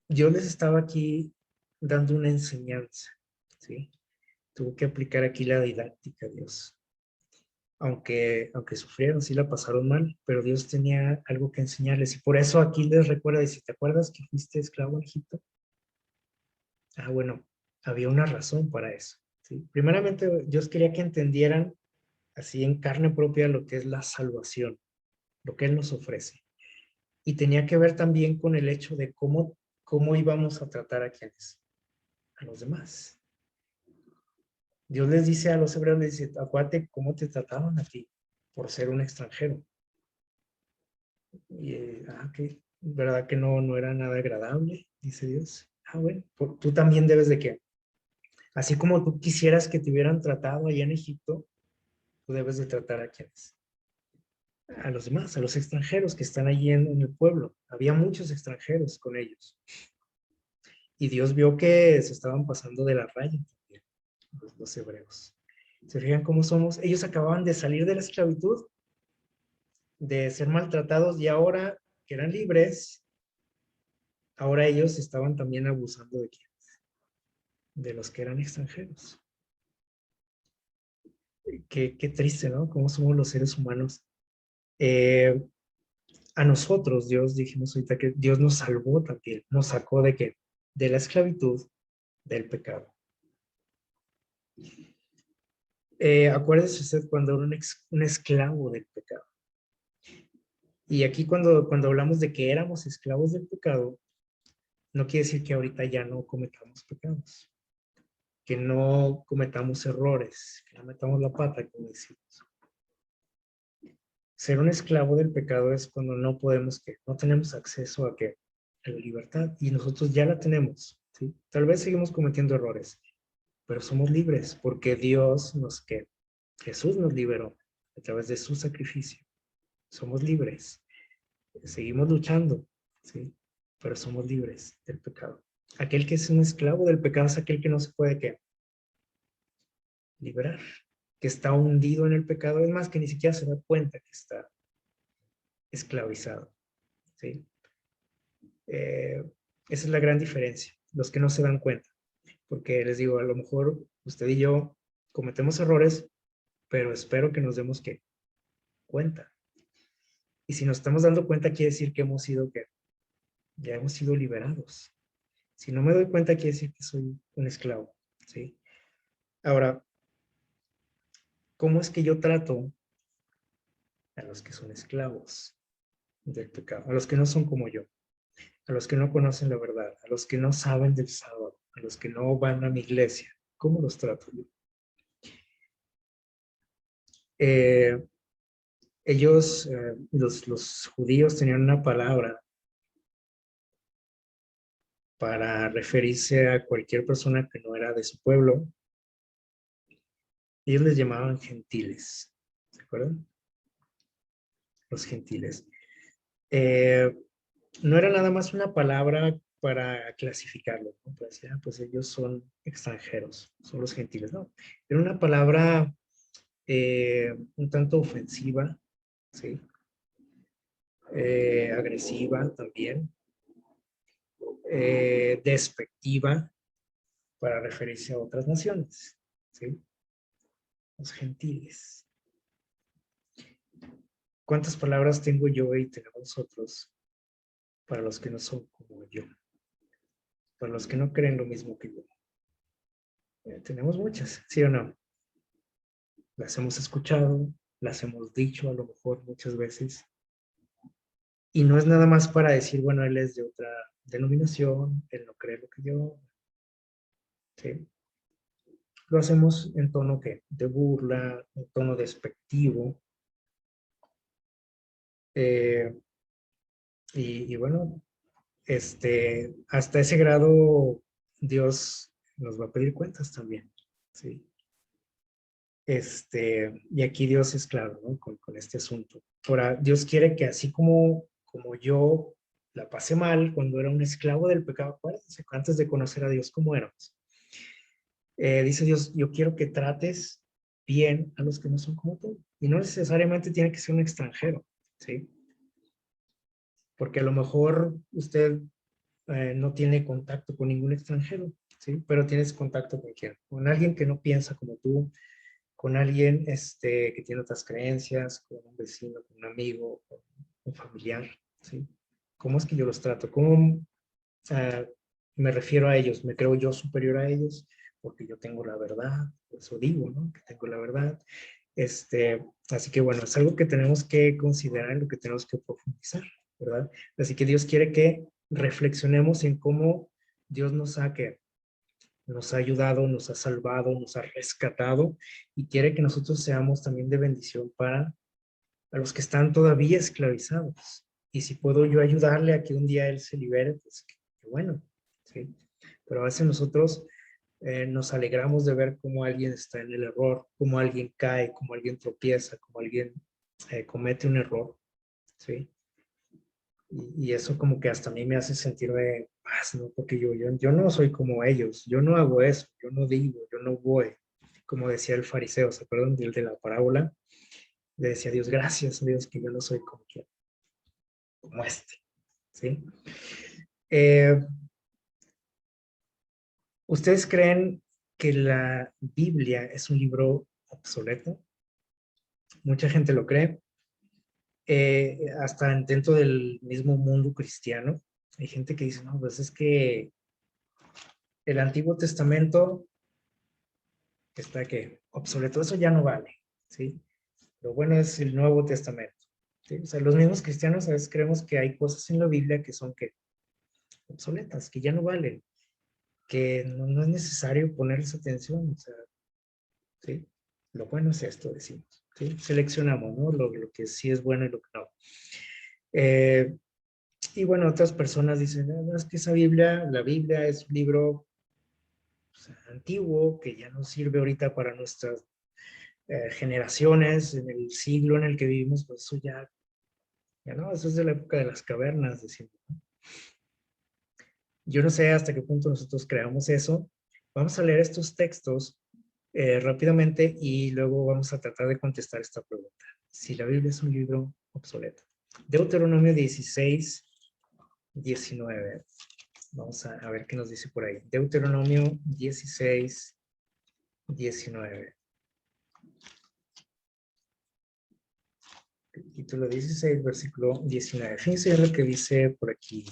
Yo les estaba aquí dando una enseñanza, ¿sí? Tuvo que aplicar aquí la didáctica, Dios. Aunque sufrieron, sí la pasaron mal, pero Dios tenía algo que enseñarles. Y por eso aquí les recuerda, dice, ¿te acuerdas que fuiste esclavo en Egipto? Ah, bueno, había una razón para eso, ¿sí? Primeramente, Dios quería que entendieran así en carne propia lo que es la salvación, lo que Él nos ofrece. Y tenía que ver también con el hecho de cómo íbamos a tratar a quienes, a los demás. Dios les dice a los hebreos, les dice, acuérdate cómo te trataban a ti por ser un extranjero. Y, ¿verdad que no era nada agradable? Dice Dios. Ah, bueno, tú también debes de que, así como tú quisieras que te hubieran tratado allá en Egipto, tú debes de tratar a quienes, a los demás, a los extranjeros que están allí en el pueblo. Había muchos extranjeros con ellos. Y Dios vio que se estaban pasando de la raya también, los hebreos. ¿Se fijan cómo somos? Ellos acababan de salir de la esclavitud, de ser maltratados, y ahora que eran libres, ahora ellos estaban también abusando de quién? De los que eran extranjeros. Qué triste, ¿no? Cómo somos los seres humanos. Eh, a nosotros, Dios, dijimos ahorita que Dios nos salvó también, nos sacó de qué? De la esclavitud, del pecado. Acuérdese usted cuando era un esclavo del pecado. Y aquí cuando hablamos de que éramos esclavos del pecado, no quiere decir que ahorita ya no cometamos pecados, que no cometamos errores, que no metamos la pata, como decimos. Ser un esclavo del pecado es cuando no tenemos acceso a la libertad, y nosotros ya la tenemos. ¿sí? Tal vez seguimos cometiendo errores, pero somos libres porque Jesús nos liberó a través de su sacrificio. Somos libres. Seguimos luchando, ¿sí? Pero somos libres del pecado. Aquel que es un esclavo del pecado es aquel que no se puede ¿qué? Liberar, que está hundido en el pecado, es más, que ni siquiera se da cuenta que está esclavizado, ¿sí? Esa es la gran diferencia, los que no se dan cuenta, porque les digo, a lo mejor usted y yo cometemos errores, pero espero que nos demos ¿qué? Cuenta. Y si nos estamos dando cuenta, quiere decir que ya hemos sido liberados. Si no me doy cuenta, quiere decir que soy un esclavo, ¿sí? Ahora, ¿cómo es que yo trato a los que son esclavos del pecado? A los que no son como yo, a los que no conocen la verdad, a los que no saben del sábado, a los que no van a mi iglesia. ¿Cómo los trato yo? Eh, los judíos tenían una palabra para referirse a cualquier persona que no era de su pueblo. Ellos les llamaban gentiles, ¿se acuerdan? Los gentiles. Eh, no era nada más una palabra para clasificarlos, ¿no? Para decir, pues ellos son extranjeros, son los gentiles, no. Era una palabra un tanto ofensiva, ¿sí? Agresiva también, despectiva para referirse a otras naciones, ¿sí? Los gentiles. ¿Cuántas palabras tengo yo y tenemos nosotros para los que no son como yo? Para los que no creen lo mismo que yo. Tenemos muchas, ¿sí o no? Las hemos escuchado, las hemos dicho a lo mejor muchas veces. Y no es nada más para decir, bueno, él es de otra denominación, él no cree lo que yo, ¿sí? Lo hacemos en tono ¿qué? De burla, en tono despectivo. Eh, y bueno, hasta ese grado Dios nos va a pedir cuentas también, ¿sí? Y aquí Dios es claro, ¿no? Con este asunto. Ahora, Dios quiere que así como yo la pasé mal cuando era un esclavo del pecado, acuérdense, antes de conocer a Dios, ¿cómo éramos? Dice Dios, yo quiero que trates bien a los que no son como tú. Y no necesariamente tiene que ser un extranjero, ¿sí? Porque a lo mejor usted no tiene contacto con ningún extranjero, ¿sí? Pero tienes contacto con quién? Con alguien que no piensa como tú, con alguien que tiene otras creencias, con un vecino, con un amigo, con un familiar, ¿sí? ¿Cómo es que yo los trato? ¿Cómo me refiero a ellos? ¿Me creo yo superior a ellos? Porque yo tengo la verdad, por eso digo, ¿no? Que tengo la verdad. Así que bueno, es algo que tenemos que considerar, lo que tenemos que profundizar, ¿verdad? Así que Dios quiere que reflexionemos en cómo Dios nos ha ayudado, nos ha salvado, nos ha rescatado y quiere que nosotros seamos también de bendición para a los que están todavía esclavizados. Y si puedo yo ayudarle a que un día él se libere, pues qué bueno, ¿sí? Pero a veces nosotros nos alegramos de ver cómo alguien está en el error, cómo alguien cae, cómo alguien tropieza, cómo alguien comete un error, ¿sí? Y eso como que hasta a mí me hace sentirme más, ¿no? Porque yo no soy como ellos, yo no hago eso, yo no digo, yo no voy. Como decía el fariseo, ¿se acuerdan del de la parábola? Le decía a Dios, gracias a Dios que yo no soy como este, ¿sí? Eh, ¿Ustedes creen que la Biblia es un libro obsoleto? Mucha gente lo cree. Hasta dentro del mismo mundo cristiano, hay gente que dice, no, pues es que el Antiguo Testamento está que obsoleto, eso ya no vale, ¿sí? Lo bueno es el Nuevo Testamento, ¿sí? O sea, los mismos cristianos a veces creemos que hay cosas en la Biblia que son que obsoletas, que ya no valen, que no es necesario ponerles atención, o sea, ¿sí? Lo bueno es esto, decimos, ¿sí? Seleccionamos, ¿no? Lo que sí es bueno y lo que no. Eh, Y bueno, otras personas dicen, "No, es que esa Biblia, la Biblia es un libro pues, antiguo que ya no sirve ahorita para nuestras generaciones, en el siglo en el que vivimos, pues eso ya no, eso es de la época de las cavernas, decimos. Yo no sé hasta qué punto nosotros creamos eso. Vamos a leer estos textos rápidamente y luego vamos a tratar de contestar esta pregunta. Si la Biblia es un libro obsoleto. Deuteronomio 16, 19. Vamos a ver qué nos dice por ahí. Deuteronomio 16, 19. Capítulo 16, versículo 19. Fíjense lo que dice por aquí.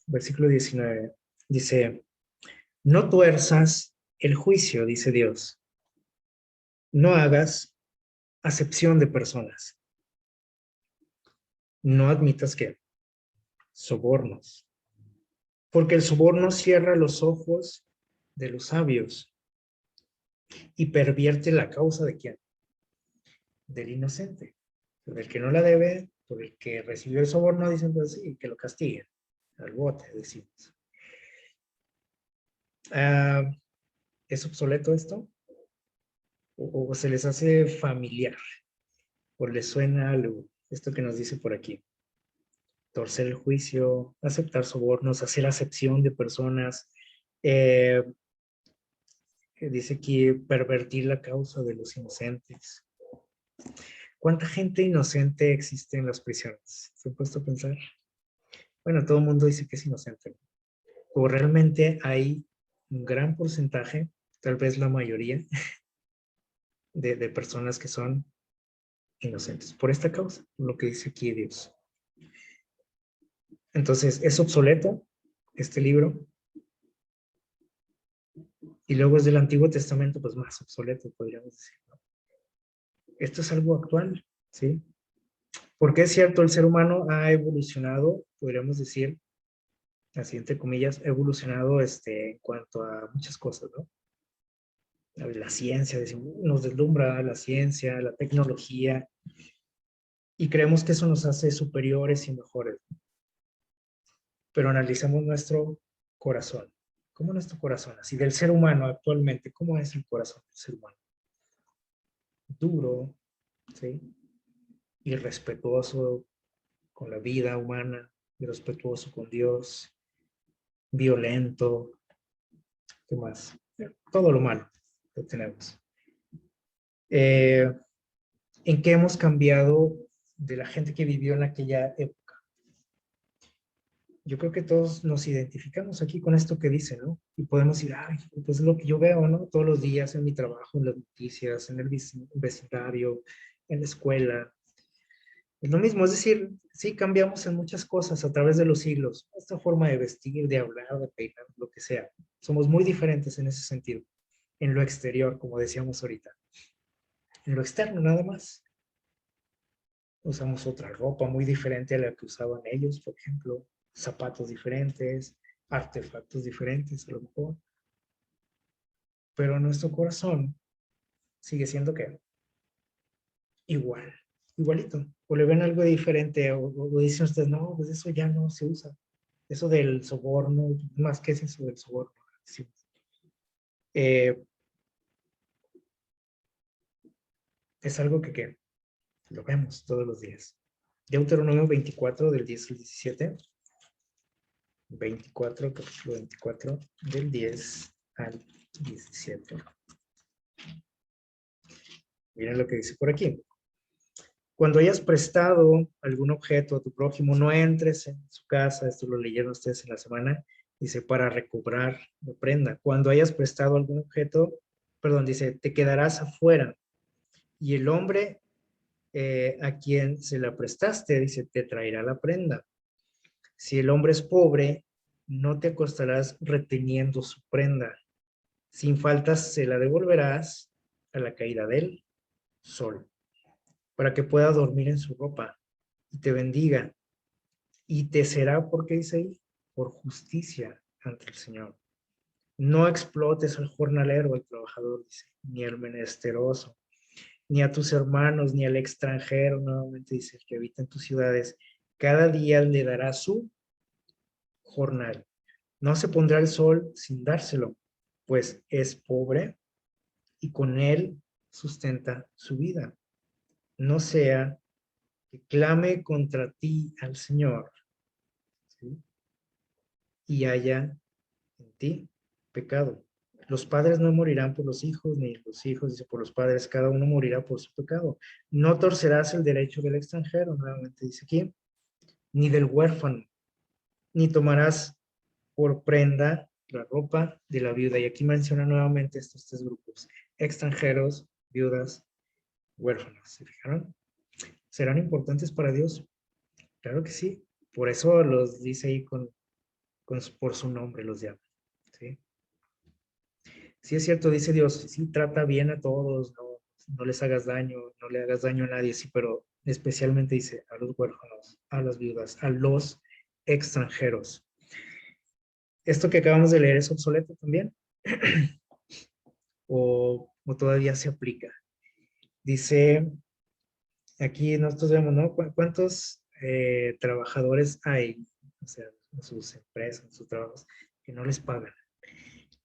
Versículo 19. Dice, no tuerzas el juicio, dice Dios. No hagas acepción de personas. No admitas que sobornos. Porque el soborno cierra los ojos de los sabios y pervierte la causa de quién? Del inocente. Del que no la debe, por el que recibió el soborno, dicen pues sí, que lo castiguen. Al bote, decimos. ¿Es obsoleto esto? ¿O se les hace familiar? ¿O les suena algo? Esto que nos dice por aquí. Torcer el juicio, aceptar sobornos, hacer acepción de personas. Dice aquí, pervertir la causa de los inocentes. ¿Cuánta gente inocente existe en las prisiones? ¿Se han puesto a pensar? Bueno, todo el mundo dice que es inocente. O realmente hay un gran porcentaje, tal vez la mayoría, de personas que son inocentes por esta causa, lo que dice aquí Dios. Entonces, ¿es obsoleto este libro? Y luego es del Antiguo Testamento, pues más obsoleto, podríamos decir, ¿no? Esto es algo actual, ¿sí? Porque es cierto, el ser humano ha evolucionado, podríamos decir, así entre comillas, ha evolucionado en cuanto a muchas cosas, ¿no? La ciencia, decimos, nos deslumbra la ciencia, la tecnología, y creemos que eso nos hace superiores y mejores. Pero analicemos nuestro corazón. ¿Cómo es nuestro corazón? Así del ser humano actualmente, ¿cómo es el corazón del ser humano? Duro, ¿sí? Irrespetuoso con la vida humana, irrespetuoso con Dios, violento, ¿qué más? Todo lo malo que tenemos. ¿En qué hemos cambiado de la gente que vivió en aquella época? Yo creo que todos nos identificamos aquí con esto que dice, ¿no? Y podemos decir, ay, pues es lo que yo veo, ¿no? Todos los días en mi trabajo, en las noticias, en el vecindario, en la escuela. Es lo mismo, es decir, sí cambiamos en muchas cosas a través de los siglos. Esta forma de vestir, de hablar, de peinar, lo que sea. Somos muy diferentes en ese sentido. En lo exterior, como decíamos ahorita. En lo externo, nada más. Usamos otra ropa muy diferente a la que usaban ellos, por ejemplo. Zapatos diferentes, artefactos diferentes a lo mejor. Pero nuestro corazón sigue siendo ¿qué? Igual, igualito. O le ven algo diferente o dicen ustedes, no, pues eso ya no se usa. Eso del soborno, más que es eso del soborno. Sí. Es algo que lo vemos todos los días. Deuteronomio 24 del 10 al 17. 24, capítulo 24 del 10 al 17. Miren lo que dice por aquí. Cuando hayas prestado algún objeto a tu prójimo, no entres en su casa, esto lo leyeron ustedes en la semana, dice, para recobrar la prenda. Cuando hayas prestado algún objeto, perdón, dice, te quedarás afuera. Y el hombre a quien se la prestaste, dice, te traerá la prenda. Si el hombre es pobre, no te acostarás reteniendo su prenda. Sin faltas se la devolverás a la caída del sol, para que pueda dormir en su ropa y te bendiga. Y te será, ¿por qué dice ahí? Por justicia ante el Señor. No explotes al jornalero, al trabajador, dice, ni al menesteroso, ni a tus hermanos, ni al extranjero, nuevamente dice, el que habita en tus ciudades, Cada día le dará su jornal. No se pondrá el sol sin dárselo, pues es pobre y con él sustenta su vida. No sea que clame contra ti al Señor, ¿sí? Y haya en ti pecado. Los padres no morirán por los hijos, ni los hijos, dice, por los padres, cada uno morirá por su pecado. No torcerás el derecho del extranjero, nuevamente dice aquí, ni del huérfano, ni tomarás por prenda la ropa de la viuda. Y aquí menciona nuevamente estos tres grupos: extranjeros, viudas, huérfanos. ¿Se fijaron? ¿Serán importantes para Dios? Claro que sí. Por eso los dice ahí por su nombre, los llama. ¿Sí? Sí es cierto, dice Dios, sí, trata bien a todos, no les hagas daño, no le hagas daño a nadie, sí, pero especialmente dice a los huérfanos, a las viudas, a los extranjeros. ¿Esto que acabamos de leer es obsoleto también? ¿O todavía se aplica? Dice, aquí nosotros vemos, ¿no? ¿Cuántos trabajadores hay, o sea, en sus empresas, en sus trabajos, que no les pagan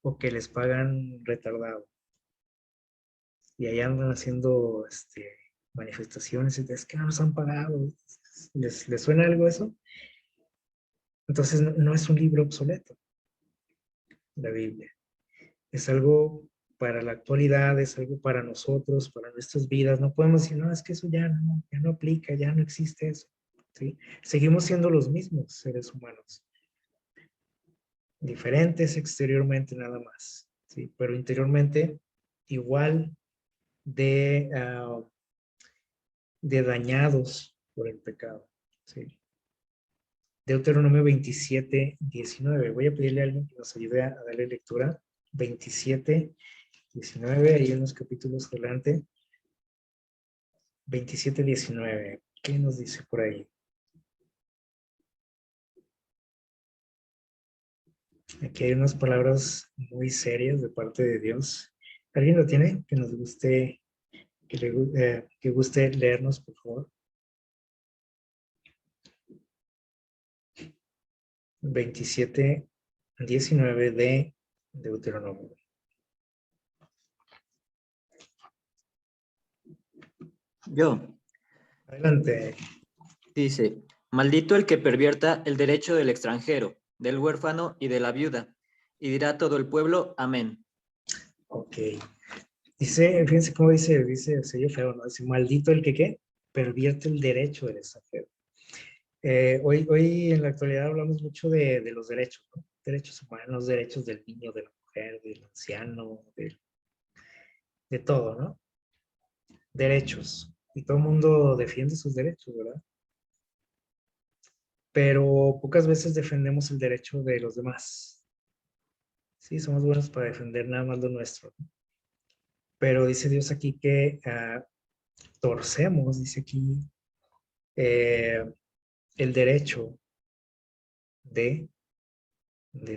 o que les pagan retardado? Y ahí andan haciendo manifestaciones y es que no nos han pagado. ¿Les suena algo eso? Entonces no es un libro obsoleto, la Biblia. Es algo para la actualidad, es algo para nosotros, para nuestras vidas. No podemos decir, no, es que eso ya no aplica, ya no existe eso. ¿Sí? Seguimos siendo los mismos seres humanos, diferentes exteriormente nada más, ¿sí? Pero interiormente igual de, de dañados por el pecado. ¿Sí? Deuteronomio 27, 19. Voy a pedirle a alguien que nos ayude a darle lectura. 27, 19, hay unos capítulos adelante. 27, 19. ¿Qué nos dice por ahí? Aquí hay unas palabras muy serias de parte de Dios. ¿Alguien lo tiene? Que nos guste, que guste leernos, por favor. 27, 19 de Deuteronomio. Yo. Adelante. Dice, maldito el que pervierta el derecho del extranjero, del huérfano y de la viuda. Y dirá todo el pueblo, amén. Ok. Dice, fíjense cómo dice el sello feo, ¿no? Dice, maldito el que, ¿qué? Pervierte el derecho del extranjero. Hoy en la actualidad hablamos mucho de los derechos, ¿no? Derechos humanos, derechos del niño, de la mujer, del anciano, de todo, ¿no? Derechos. Y todo el mundo defiende sus derechos, ¿verdad? Pero pocas veces defendemos el derecho de los demás. Sí, somos buenos para defender nada más lo nuestro, ¿no? Pero dice Dios aquí que torcemos, dice aquí, el derecho de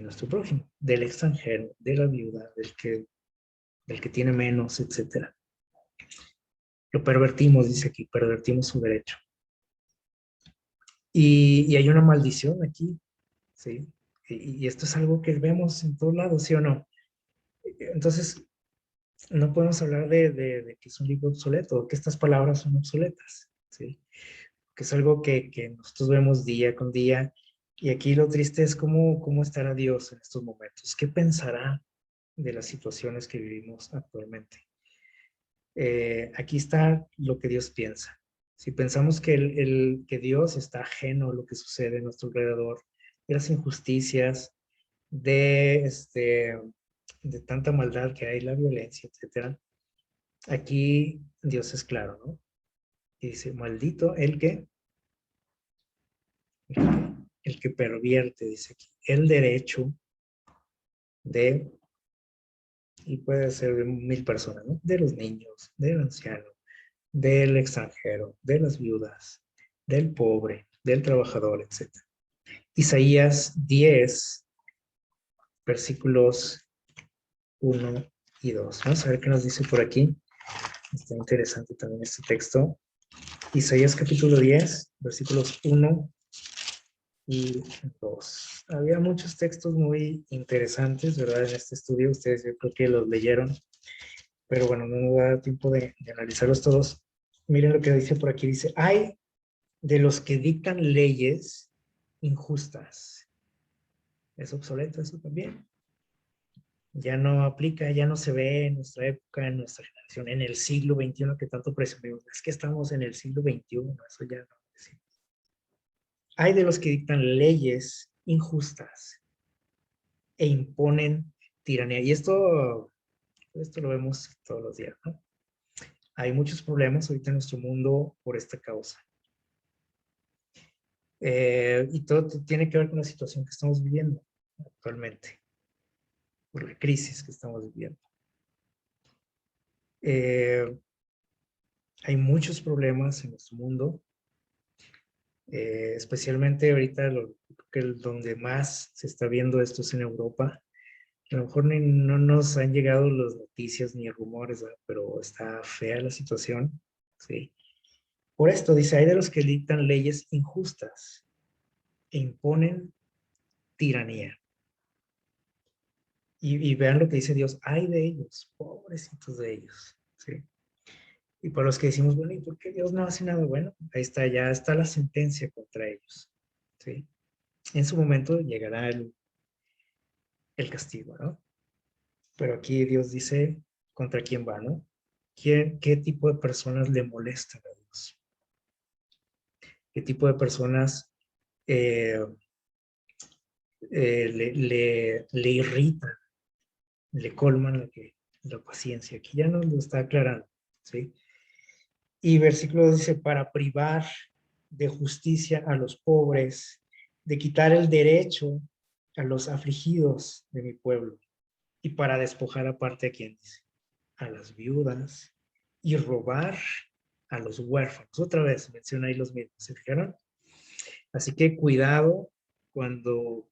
nuestro prójimo, del extranjero, de la viuda, del que tiene menos, etc. Lo pervertimos, dice aquí, pervertimos su derecho. Y hay una maldición aquí, ¿sí? Y esto es algo que vemos en todos lados, ¿sí o no? Entonces, no podemos hablar de que es un libro obsoleto, que estas palabras son obsoletas, ¿sí? Que es algo que nosotros vemos día con día. Y aquí lo triste es cómo estará Dios en estos momentos. ¿Qué pensará de las situaciones que vivimos actualmente? Aquí está lo que Dios piensa. Si pensamos que Dios está ajeno a lo que sucede a nuestro alrededor, de las injusticias, de tanta maldad que hay, la violencia, etc. Aquí Dios es claro, ¿no? Y dice, maldito el que pervierte, dice aquí, el derecho de, y puede ser de 1000 personas, ¿no? De los niños, del anciano, del extranjero, de las viudas, del pobre, del trabajador, etc. Isaías 10, versículos 1 y 2. Vamos a ver qué nos dice por aquí. Está interesante también este texto. Isaías capítulo 10, versículos 1 y 2. Había muchos textos muy interesantes, ¿verdad? En este estudio, ustedes yo creo que los leyeron, pero bueno, no nos da tiempo de analizarlos todos. Miren lo que dice por aquí, dice, hay de los que dictan leyes injustas. ¿Es obsoleto eso también? Ya no aplica, ya no se ve en nuestra época, en nuestra generación, en el siglo XXI que tanto presumimos. Es que estamos en el siglo XXI, eso ya no decimos. Hay de los que dictan leyes injustas e imponen tiranía. Y esto lo vemos todos los días, ¿no? Hay muchos problemas ahorita en nuestro mundo por esta causa. Y todo tiene que ver con la situación que estamos viviendo actualmente, por la crisis que estamos viviendo. Hay muchos problemas en nuestro mundo, especialmente ahorita donde más se está viendo esto es en Europa. A lo mejor no nos han llegado las noticias ni rumores, ¿verdad? Pero está fea la situación, ¿sí? Por esto dice, hay de los que dictan leyes injustas e imponen tiranía. Y vean lo que dice Dios, hay de ellos, pobrecitos de ellos, ¿sí? Y para los que decimos, bueno, ¿y por qué Dios no hace nada? Bueno, ahí está, ya está la sentencia contra ellos, ¿sí? En su momento llegará el castigo, ¿no? Pero aquí Dios dice contra quién va, ¿no? ¿Qué tipo de personas le molestan a Dios? ¿Qué tipo de personas le irritan, le colman la paciencia? Aquí ya nos lo está aclarando, ¿sí? Y versículo dice, para privar de justicia a los pobres, de quitar el derecho a los afligidos de mi pueblo, y para despojar aparte a quien dice, a las viudas, y robar a los huérfanos. Otra vez menciona ahí los mismos, ¿se fijaron? Así que cuidado cuando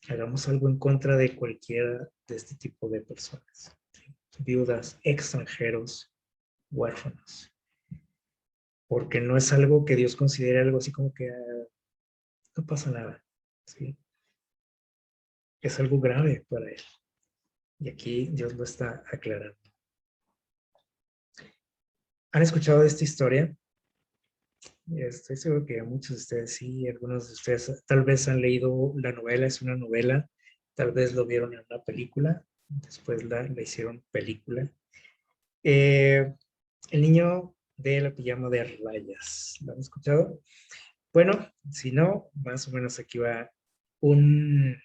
hagamos algo en contra de cualquiera de este tipo de personas. ¿Sí? Viudas, extranjeros, huérfanos. Porque no es algo que Dios considere algo así como que no pasa nada. ¿Sí? Es algo grave para él. Y aquí Dios lo está aclarando. ¿Han escuchado de esta historia? Estoy seguro que muchos de ustedes sí, algunos de ustedes tal vez han leído la novela, es una novela, tal vez lo vieron en una película, después la hicieron película. El niño de la pijama de rayas, ¿lo han escuchado? Bueno, si no, más o menos aquí va un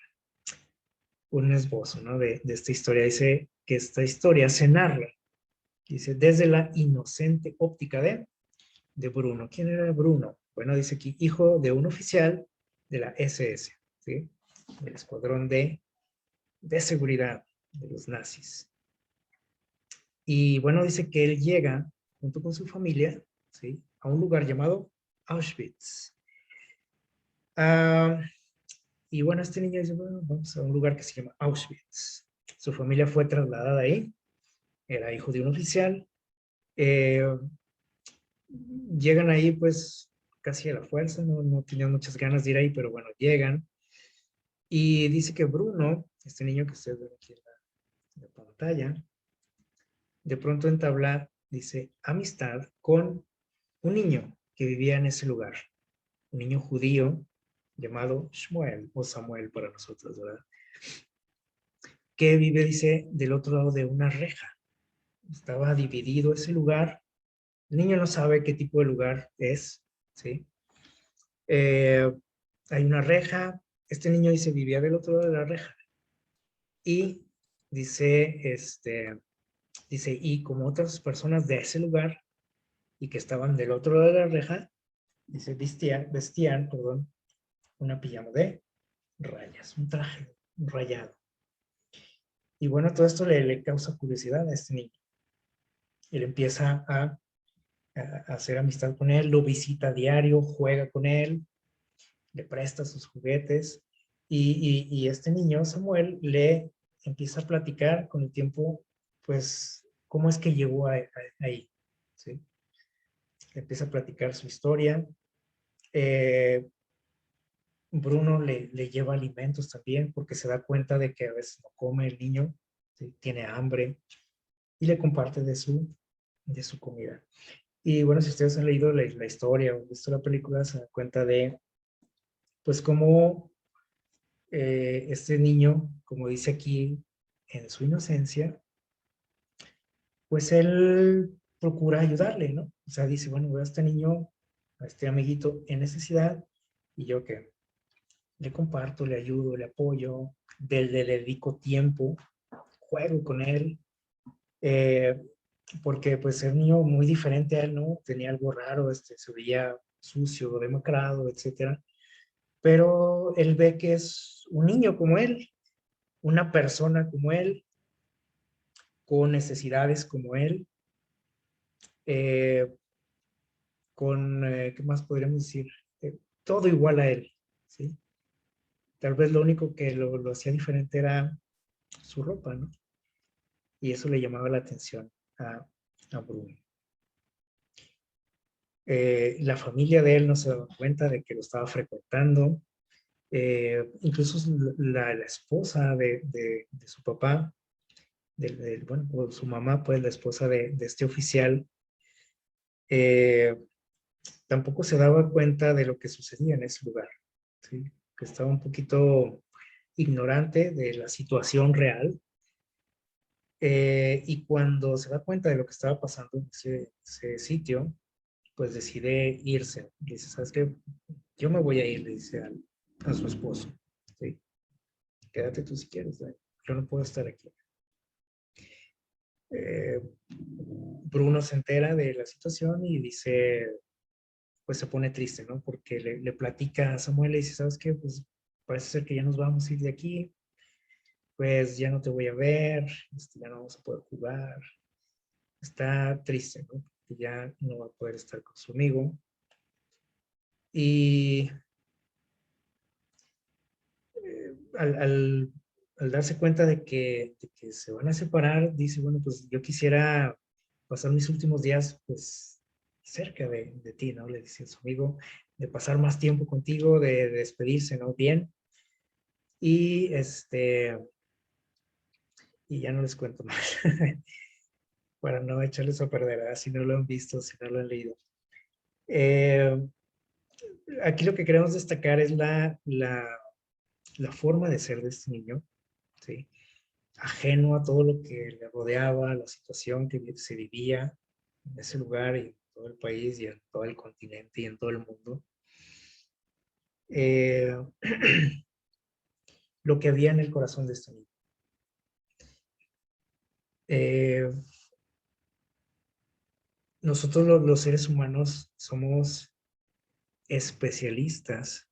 esbozo, ¿no? de esta historia. Dice que esta historia se narra, dice, desde la inocente óptica de Bruno. ¿Quién era Bruno? Bueno, dice aquí, hijo de un oficial de la SS, ¿sí? Del escuadrón de seguridad de los nazis. Y bueno, dice que él llega junto con su familia, ¿sí? A un lugar llamado Auschwitz. Y bueno, este niño dice, bueno, vamos a un lugar que se llama Auschwitz. Su familia fue trasladada ahí, era hijo de un oficial. Llegan ahí pues casi a la fuerza, no tenían muchas ganas de ir ahí, pero bueno, llegan. Y dice que Bruno, este niño que ustedes ven aquí en la pantalla, de pronto entabla, dice, amistad con un niño que vivía en ese lugar, un niño judío llamado Shmuel, o Samuel para nosotros, ¿verdad? Que vive, dice, del otro lado de una reja. Estaba dividido ese lugar. El niño no sabe qué tipo de lugar es, ¿sí? Hay una reja. Este niño dice, vivía del otro lado de la reja. Y dice, dice, y como otras personas de ese lugar y que estaban del otro lado de la reja, dice, vestían, una pijama de rayas, un traje rayado. Y bueno, todo esto le causa curiosidad a este niño. Él empieza a hacer amistad con él, lo visita a diario, juega con él, le presta sus juguetes y este niño, Samuel, le empieza a platicar con el tiempo, pues, cómo es que llegó ahí, ¿sí? Le empieza a platicar su historia. Bruno le lleva alimentos también porque se da cuenta de que a veces no come el niño, ¿sí? Tiene hambre y le comparte de su comida. Y bueno, si ustedes han leído la historia o visto la película, se dan cuenta de, pues, cómo este niño, como dice aquí, en su inocencia, pues él procura ayudarle, ¿no? O sea, dice, bueno, veo a este niño, a este amiguito en necesidad, y yo que le comparto, le ayudo, le apoyo, le dedico tiempo, juego con él, eh, porque pues el niño muy diferente a él, ¿no? Tenía algo raro, se veía sucio, demacrado, etcétera. Pero él ve que es un niño como él, una persona como él, con necesidades como él, eh, ¿qué más podríamos decir? Todo igual a él, ¿sí? Tal vez lo único que lo hacía diferente era su ropa, ¿no? Y eso le llamaba la atención a Bruno. La familia de él no se daba cuenta de que lo estaba frecuentando. Incluso la esposa de su papá, bueno, o su mamá, pues la esposa de este oficial, eh, tampoco se daba cuenta de lo que sucedía en ese lugar, ¿sí? Que estaba un poquito ignorante de la situación real. Y cuando se da cuenta de lo que estaba pasando en ese sitio, pues decide irse. Dice, ¿sabes qué? Yo me voy a ir, le dice a su esposo. ¿Sí? Quédate tú si quieres, ¿eh? Yo no puedo estar aquí. Bruno se entera de la situación y dice, pues se pone triste, ¿no? Porque le platica a Samuel y dice, ¿sabes qué? Pues parece ser que ya nos vamos a ir de aquí, pues ya no te voy a ver, ya no vamos a poder jugar. Está triste, ¿no? Porque ya no va a poder estar con su amigo. Y al darse cuenta de que se van a separar, dice, bueno, pues yo quisiera pasar mis últimos días, pues, cerca de ti, ¿no? Le dice a su amigo, de pasar más tiempo contigo, de despedirse, ¿no? Bien. Y y ya no les cuento más, para no echarles a perder, ¿verdad? Si no lo han visto, si no lo han leído. Aquí lo que queremos destacar es la forma de ser de este niño, ¿sí? Ajeno a todo lo que le rodeaba, la situación que se vivía en ese lugar y en todo el país y en todo el continente y en todo el mundo. Eh, lo que había en el corazón de este niño. Eh, nosotros los seres humanos somos especialistas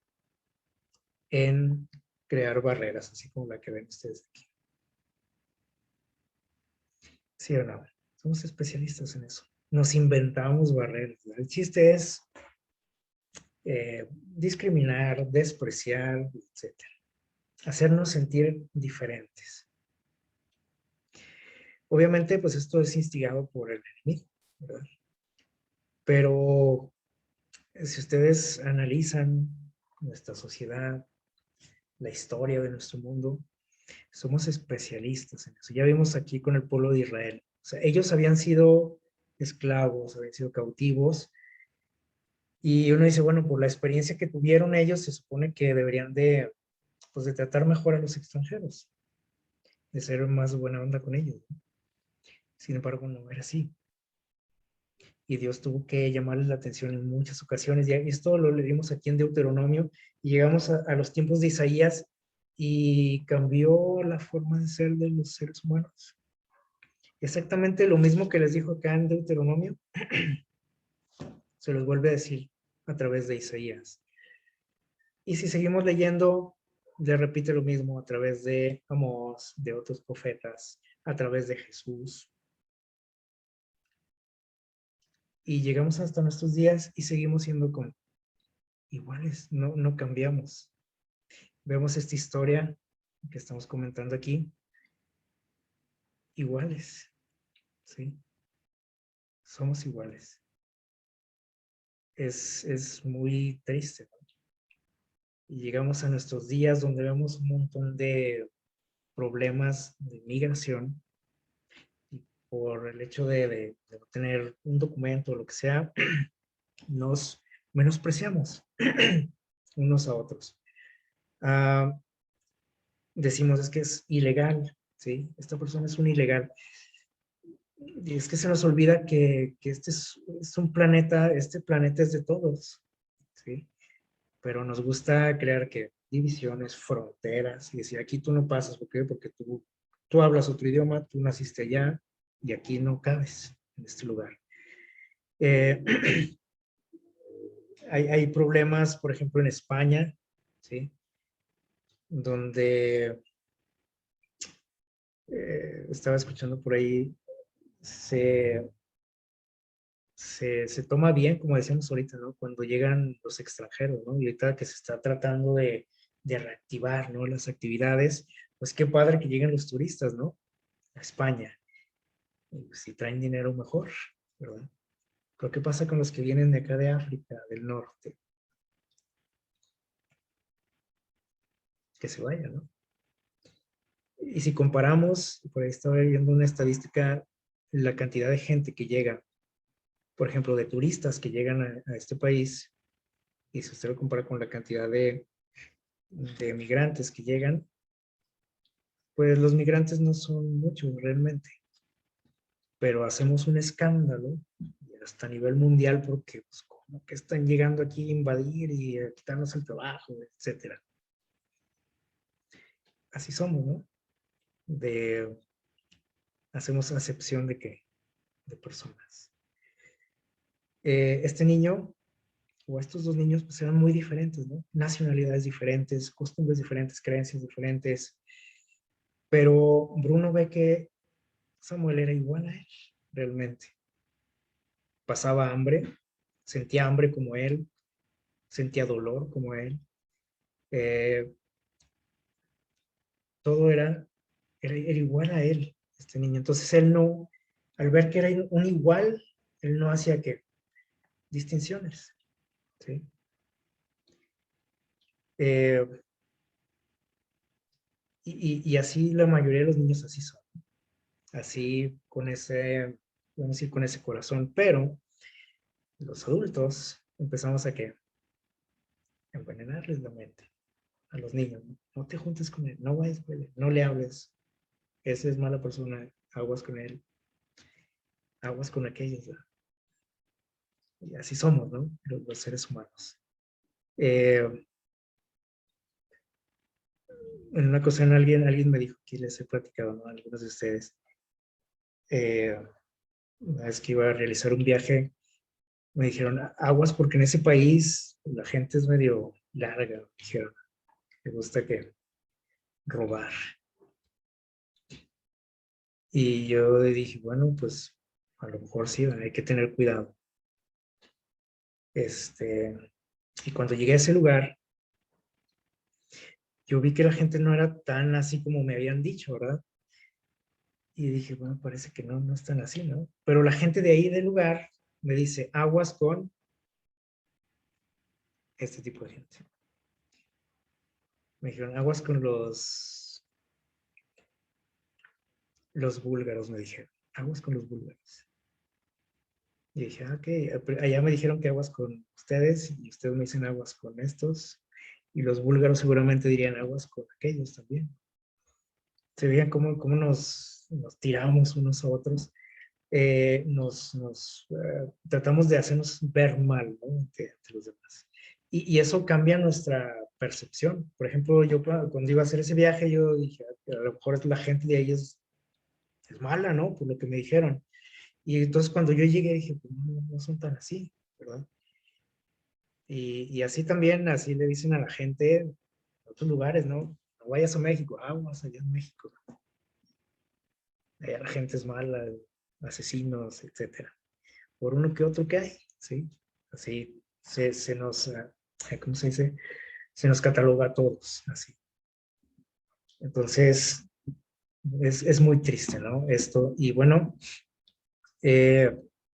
en crear barreras, así como la que ven ustedes aquí. ¿Sí o no? Somos especialistas en eso. Nos inventamos barreras. El chiste es discriminar, despreciar, etc. Hacernos sentir diferentes. Obviamente, pues esto es instigado por el enemigo, ¿verdad? Pero si ustedes analizan nuestra sociedad, la historia de nuestro mundo, somos especialistas en eso. Ya vimos aquí con el pueblo de Israel. O sea, ellos habían sido esclavos, habían sido cautivos, y uno dice, bueno, por la experiencia que tuvieron ellos, se supone que deberían pues, de tratar mejor a los extranjeros, de ser más buena onda con ellos, ¿no? Sin embargo, no era así. Y Dios tuvo que llamarles la atención en muchas ocasiones. Y esto lo leímos aquí en Deuteronomio, y llegamos a los tiempos de Isaías, y cambió la forma de ser de los seres humanos. Exactamente lo mismo que les dijo acá en Deuteronomio, se los vuelve a decir a través de Isaías. Y si seguimos leyendo, le repite lo mismo a través de Amós, de otros profetas, a través de Jesús. Y llegamos hasta nuestros días y seguimos siendo como iguales, no cambiamos. Vemos esta historia que estamos comentando aquí, iguales, ¿sí? Somos iguales. Es muy triste, ¿no? Y llegamos a nuestros días donde vemos un montón de problemas de migración y por el hecho de no tener un documento o lo que sea, nos menospreciamos unos a otros. Decimos es que es ilegal, ¿sí? Esta persona es un ilegal. Y es que se nos olvida que este es un planeta, este planeta es de todos, ¿sí? Pero nos gusta crear que divisiones, fronteras, y decir, aquí tú no pasas, ¿por qué? Porque tú hablas otro idioma, tú naciste allá, y aquí no cabes en este lugar. Hay problemas, por ejemplo, en España, ¿sí? Donde estaba escuchando por ahí, se toma bien, como decíamos ahorita, ¿no? Cuando llegan los extranjeros, ¿no? Y ahorita que se está tratando de reactivar, ¿no? Las actividades, pues qué padre que lleguen los turistas, ¿no? A España. Y pues, si traen dinero mejor, ¿verdad? Pero ¿qué pasa con los que vienen de acá de África, del norte? Que se vayan, ¿no? Y si comparamos, por ahí estaba viendo una estadística, la cantidad de gente que llega, por ejemplo, de turistas que llegan a este país, y si usted lo compara con la cantidad de migrantes que llegan, pues los migrantes no son muchos realmente, pero hacemos un escándalo hasta a nivel mundial porque pues, como que están llegando aquí a invadir y a quitarnos el trabajo, etcétera. Así somos, ¿no? Hacemos acepción de personas. Este niño o estos dos niños pues eran muy diferentes, ¿no? Nacionalidades diferentes, costumbres diferentes, creencias diferentes, pero Bruno ve que Samuel era igual a él, realmente. Pasaba hambre, sentía hambre como él, sentía dolor como él. Eh, todo era igual a él, este niño. Entonces él no, al ver que era un igual, él no hacía ¿qué? Distinciones, ¿sí? Y así la mayoría de los niños así son, así con ese, vamos a decir, con ese corazón, pero los adultos empezamos a ¿qué? Envenenarles la mente a los niños. No te juntes con él, no vayas con él, no le hables, esa es mala persona, aguas con él, aguas con aquellos. ¿Verdad? Y así somos, ¿no? Los seres humanos. En una ocasión alguien me dijo, que les he platicado, ¿no? Algunos de ustedes, una vez que iba a realizar un viaje, me dijeron, aguas porque en ese país la gente es medio larga, me dijeron, me gusta que robar. Y yo dije, bueno, pues a lo mejor sí, hay que tener cuidado. Y cuando llegué a ese lugar, yo vi que la gente no era tan así como me habían dicho, ¿verdad? Y dije, bueno, parece que no es tan así, ¿no? Pero la gente de ahí del lugar me dice, aguas con este tipo de gente. Me dijeron, aguas con los búlgaros, me dijeron, aguas con los búlgaros. Y dije, ok, allá me dijeron que aguas con ustedes y ustedes me dicen aguas con estos. Y los búlgaros seguramente dirían aguas con aquellos también. Se veían cómo nos tiramos unos a otros. Tratamos de hacernos ver mal, ¿no? Ante los demás. Y eso cambia nuestra percepción. Por ejemplo, yo cuando iba a hacer ese viaje, yo dije, a lo mejor la gente de ahí es mala, ¿no? Por lo que me dijeron. Y entonces cuando yo llegué dije, pues no son tan así, ¿verdad? Y así también, así le dicen a la gente en otros lugares, ¿no? No vayas a México, aguas allá en México. Allá la gente es mala, asesinos, etcétera. Por uno que otro que hay, ¿sí? Así se nos, ¿cómo se dice? Se nos cataloga a todos, así. Entonces, es muy triste, ¿no? Esto, y bueno,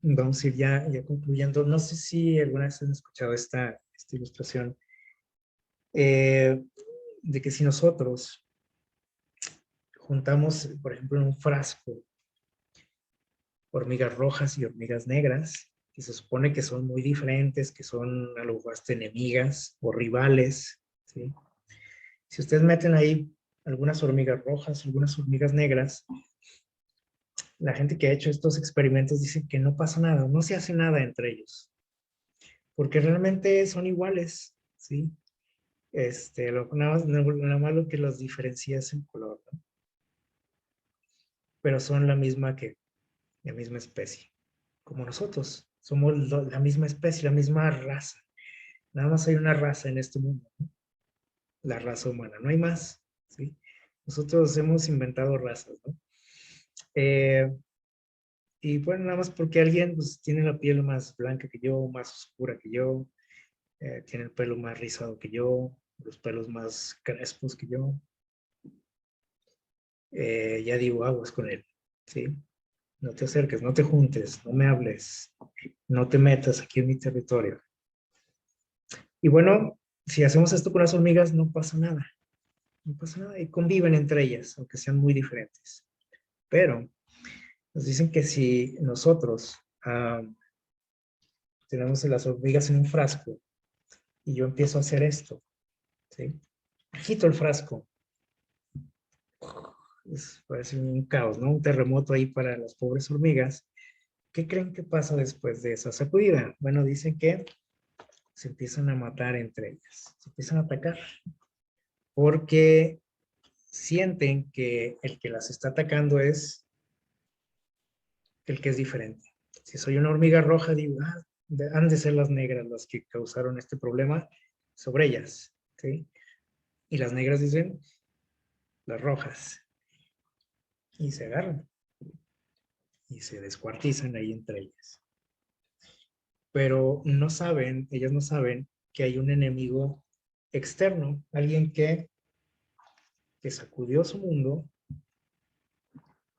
vamos a ir ya concluyendo. No sé si alguna vez han escuchado esta ilustración. de que si nosotros juntamos, por ejemplo, en un frasco, hormigas rojas y hormigas negras, que se supone que son muy diferentes, que son a lo mejor hasta enemigas o rivales, ¿sí? Si ustedes meten ahí algunas hormigas rojas, algunas hormigas negras, la gente que ha hecho estos experimentos dice que no pasa nada, no se hace nada entre ellos, porque realmente son iguales, ¿sí? Nada más lo que los diferencia es el color, ¿no? Pero son la misma especie, como nosotros. Somos la misma especie, la misma raza. Nada más hay una raza en este mundo, ¿no? La raza humana, no hay más, ¿sí? Nosotros hemos inventado razas, ¿no? Y bueno, nada más porque alguien pues, tiene la piel más blanca que yo, más oscura que yo, tiene el pelo más rizado que yo, los pelos más crespos que yo, ya digo aguas con él, ¿sí? No te acerques, no te juntes, no me hables, no te metas aquí en mi territorio. Y bueno, si hacemos esto con las hormigas, no pasa nada. No pasa nada y conviven entre ellas, aunque sean muy diferentes. Pero nos dicen que si nosotros tenemos las hormigas en un frasco y yo empiezo a hacer esto, ¿sí? Quito el frasco. Parece un caos, ¿no? Un terremoto ahí para las pobres hormigas. ¿Qué creen que pasa después de esa sacudida? Bueno, dicen que se empiezan a matar entre ellas, se empiezan a atacar, porque sienten que el que las está atacando es el que es diferente. Si soy una hormiga roja, digo, han de ser las negras las que causaron este problema sobre ellas, ¿sí? Y las negras dicen, las rojas, y se agarran, y se descuartizan ahí entre ellas. Pero no saben, ellas no saben que hay un enemigo externo, alguien que sacudió su mundo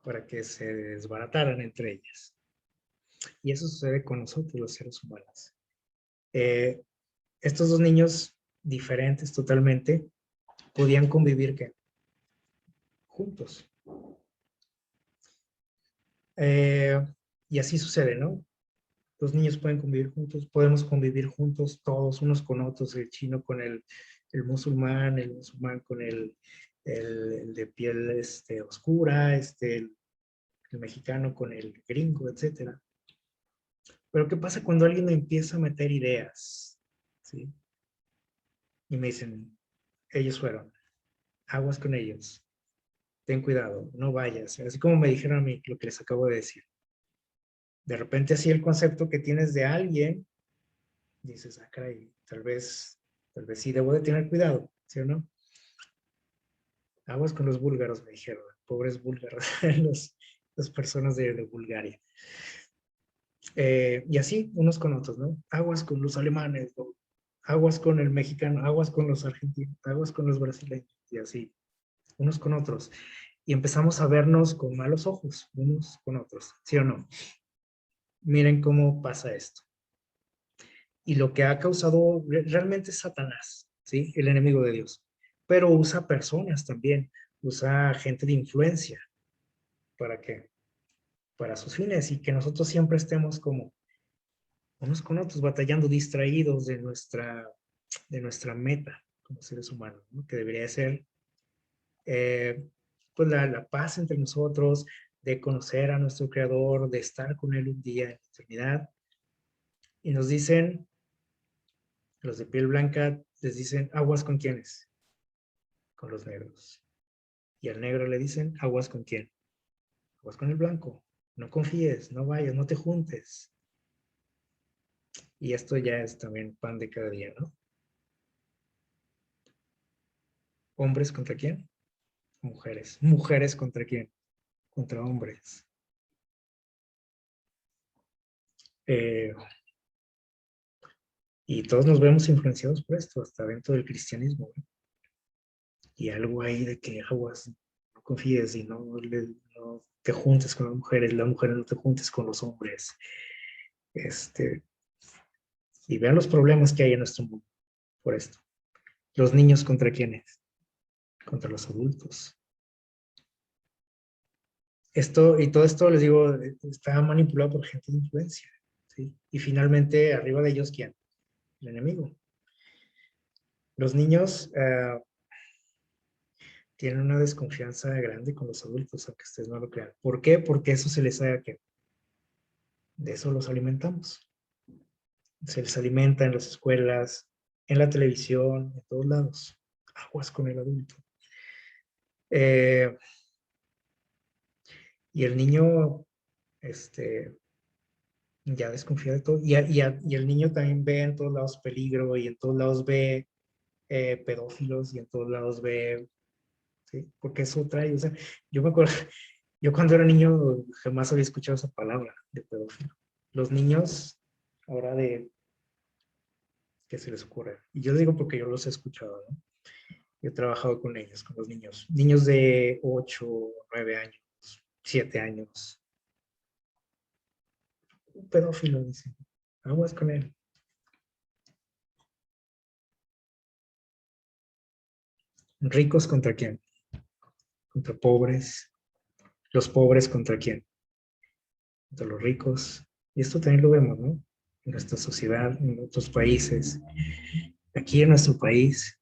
para que se desbarataran entre ellas. Y eso sucede con nosotros, los seres humanos. Estos dos niños diferentes totalmente podían convivir ¿qué? Juntos. Y así sucede, ¿no? Los niños pueden convivir juntos, podemos convivir juntos todos, unos con otros, el chino con el musulmán con el de piel oscura, el mexicano con el gringo, etcétera. Pero ¿qué pasa cuando alguien me empieza a meter ideas? ¿Sí? Y me dicen, ellos fueron, aguas con ellos, ten cuidado, no vayas. Así como me dijeron a mí lo que les acabo de decir. De repente así el concepto que tienes de alguien, dices, caray, tal vez sí debo de tener cuidado, ¿sí o no? Aguas con los búlgaros, me dijeron, pobres búlgaros, las personas de Bulgaria. Y así, unos con otros, ¿no? Aguas con los alemanes, ¿no? Aguas con el mexicano, aguas con los argentinos, aguas con los brasileños, y así, unos con otros. Y empezamos a vernos con malos ojos, unos con otros, ¿sí o no? Miren cómo pasa esto. Y lo que ha causado realmente es Satanás, ¿sí? El enemigo de Dios. Pero usa personas también, usa gente de influencia. ¿Para qué? Para sus fines y que nosotros siempre estemos como unos con otros, batallando, distraídos de nuestra meta como seres humanos, ¿no? Que debería ser pues la paz entre nosotros, de conocer a nuestro Creador, de estar con Él un día en la eternidad. Y nos dicen, los de piel blanca, les dicen, aguas con quiénes, con los negros. Y al negro le dicen, aguas con quién, aguas con el blanco. No confíes, no vayas, no te juntes. Y esto ya es también pan de cada día, ¿no? ¿Hombres contra quién? Mujeres. ¿Mujeres contra quién? Contra hombres. Y todos nos vemos influenciados por esto, hasta dentro del cristianismo, ¿no? Y algo ahí de que aguas, no confíes y no te juntes con las mujeres no te juntes con los hombres. Y vean los problemas que hay en nuestro mundo por esto. ¿Los niños contra quiénes? Contra los adultos. Todo esto, les digo, está manipulado por gente de influencia, ¿sí? Y finalmente, arriba de ellos, ¿quién? El enemigo. Los niños tienen una desconfianza grande con los adultos, aunque ustedes no lo crean. ¿Por qué? Porque eso se les haga que de eso los alimentamos. Se les alimenta en las escuelas, en la televisión, en todos lados. Aguas con el adulto. Y el niño, ya desconfía de todo. Y el niño también ve en todos lados peligro y en todos lados ve pedófilos y en todos lados ve, ¿sí? Porque eso trae, o sea, yo me acuerdo, yo cuando era niño jamás había escuchado esa palabra de pedófilo. Los niños, ahora de, ¿qué se les ocurre? Y yo digo porque yo los he escuchado, ¿no? Yo he trabajado con ellos, con los niños. Niños de 8, 9 años, 7 años. Un pedófilo, dice. Aguas con él. ¿Ricos contra quién? Contra pobres. ¿Los pobres contra quién? Contra los ricos. Y esto también lo vemos, ¿no? En nuestra sociedad, en otros países. Aquí en nuestro país,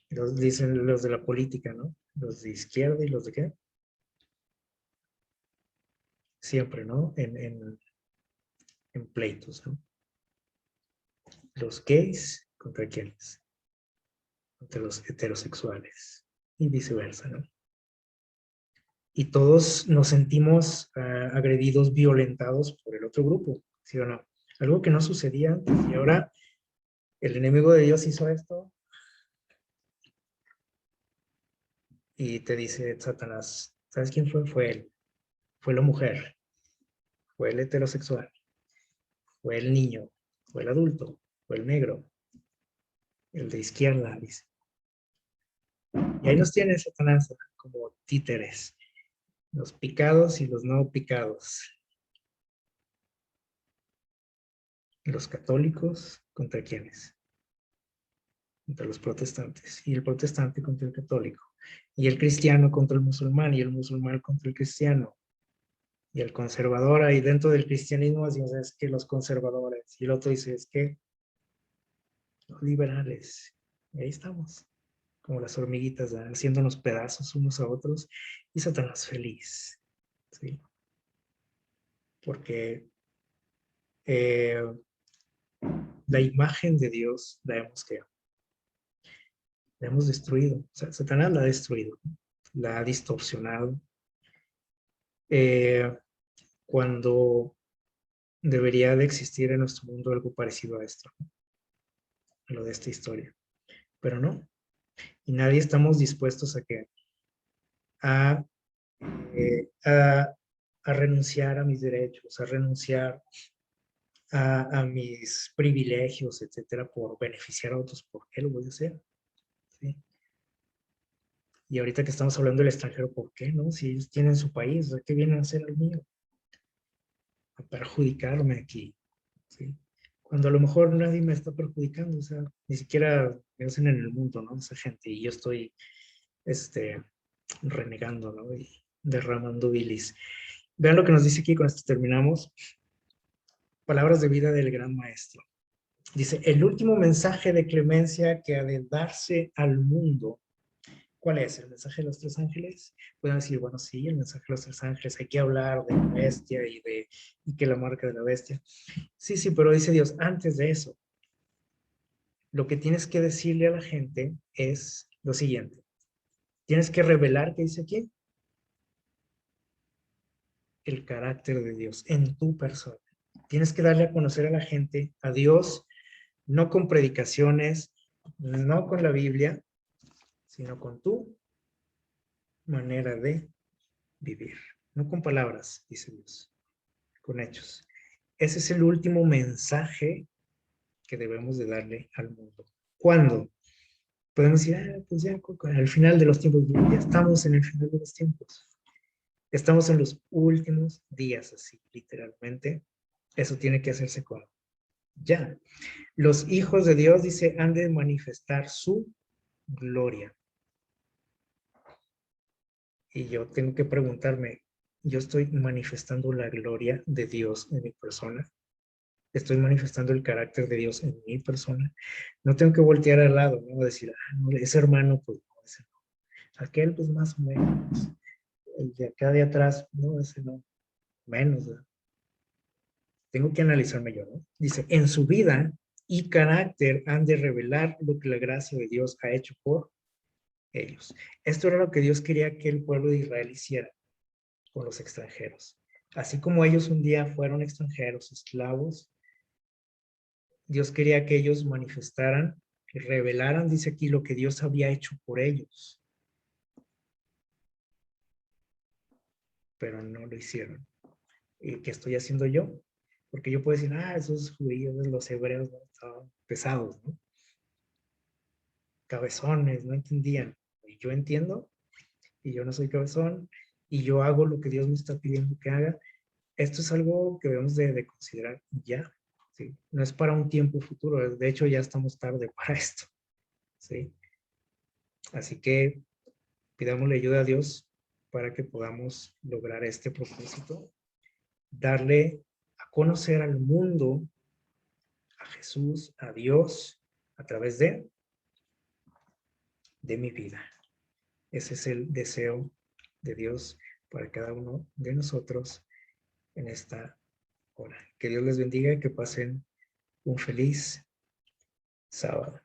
dicen los de la política, ¿no? Los de izquierda y los de qué. Siempre, ¿no? En pleitos, ¿no? Los gays contra quiénes. Contra los heterosexuales. Y viceversa, ¿no? Y todos nos sentimos agredidos, violentados por el otro grupo, ¿sí o no? Algo que no sucedía antes y ahora el enemigo de Dios hizo esto y te dice Satanás, ¿sabes quién fue? Fue él, fue la mujer, fue el heterosexual, fue el niño, fue el adulto, fue el negro, el de izquierda, dice. Y ahí nos tiene Satanás como títeres, los picados y los no picados. Los católicos, ¿contra quiénes? Contra los protestantes. Y el protestante contra el católico. Y el cristiano contra el musulmán. Y el musulmán contra el cristiano. Y el conservador ahí dentro del cristianismo decimos, es que los conservadores. Y el otro dice, es que los liberales. Y ahí estamos. Como las hormiguitas, ¿verdad? Haciéndonos pedazos unos a otros. Y Satanás feliz. ¿Sí? Porque la imagen de Dios la hemos destruido. O sea, Satanás la ha destruido, la ha distorsionado. Cuando debería de existir en nuestro mundo algo parecido a esto, ¿no? A lo de esta historia. Pero no. Y nadie estamos dispuestos a que a, a renunciar a mis derechos, a renunciar a mis privilegios, etcétera, por beneficiar a otros. ¿Por qué lo voy a hacer? ¿Sí? Y ahorita que estamos hablando del extranjero, ¿por qué no? Si ellos tienen su país, ¿qué vienen a hacer al mío? A perjudicarme aquí, ¿sí? Cuando a lo mejor nadie me está perjudicando, o sea, ni siquiera me hacen en el mundo, ¿no? Esa gente, y yo estoy, renegando, ¿no? Y derramando bilis. Vean lo que nos dice aquí, con esto terminamos. Palabras de vida del gran maestro. Dice, el último mensaje de clemencia que ha de darse al mundo. ¿Cuál es? ¿El mensaje de los tres ángeles? Pueden decir, bueno, sí, el mensaje de los tres ángeles, hay que hablar de la bestia y que la marca de la bestia. Sí, sí, pero dice Dios, antes de eso, lo que tienes que decirle a la gente es lo siguiente. Tienes que revelar, ¿qué dice aquí? El carácter de Dios en tu persona. Tienes que darle a conocer a la gente, a Dios, no con predicaciones, no con la Biblia, sino con tu manera de vivir. No con palabras, dice Dios, con hechos. Ese es el último mensaje que debemos de darle al mundo. ¿Cuándo? Podemos decir, pues ya al final de los tiempos, ya estamos en el final de los tiempos. Estamos en los últimos días, así, literalmente. Eso tiene que hacerse con ya. Los hijos de Dios, dice, han de manifestar su gloria. Y yo tengo que preguntarme, ¿yo estoy manifestando la gloria de Dios en mi persona? ¿Estoy manifestando el carácter de Dios en mi persona? No tengo que voltear al lado, ¿no? Decir, no, ese hermano, pues, no, ese no. Aquel, pues, más o menos. El de acá de atrás, no, ese no. Menos, ¿verdad? Tengo que analizarme yo, ¿no? Dice, en su vida y carácter han de revelar lo que la gracia de Dios ha hecho por ellos. Esto era lo que Dios quería que el pueblo de Israel hiciera con los extranjeros. Así como ellos un día fueron extranjeros, esclavos, Dios quería que ellos manifestaran, que revelaran, dice aquí, lo que Dios había hecho por ellos. Pero no lo hicieron. ¿Y qué estoy haciendo yo? Porque yo puedo decir, esos judíos, los hebreos, ¿no? Estaban pesados, ¿no? Cabezones, no entendían. Y yo entiendo, y yo no soy cabezón, y yo hago lo que Dios me está pidiendo que haga. Esto es algo que debemos de considerar ya, ¿sí? No es para un tiempo futuro, de hecho ya estamos tarde para esto, ¿sí? Así que pidámosle ayuda a Dios para que podamos lograr este propósito, darle a conocer al mundo, a Jesús, a Dios, a través de mi vida. Ese es el deseo de Dios para cada uno de nosotros en esta hora. Que Dios les bendiga y que pasen un feliz sábado.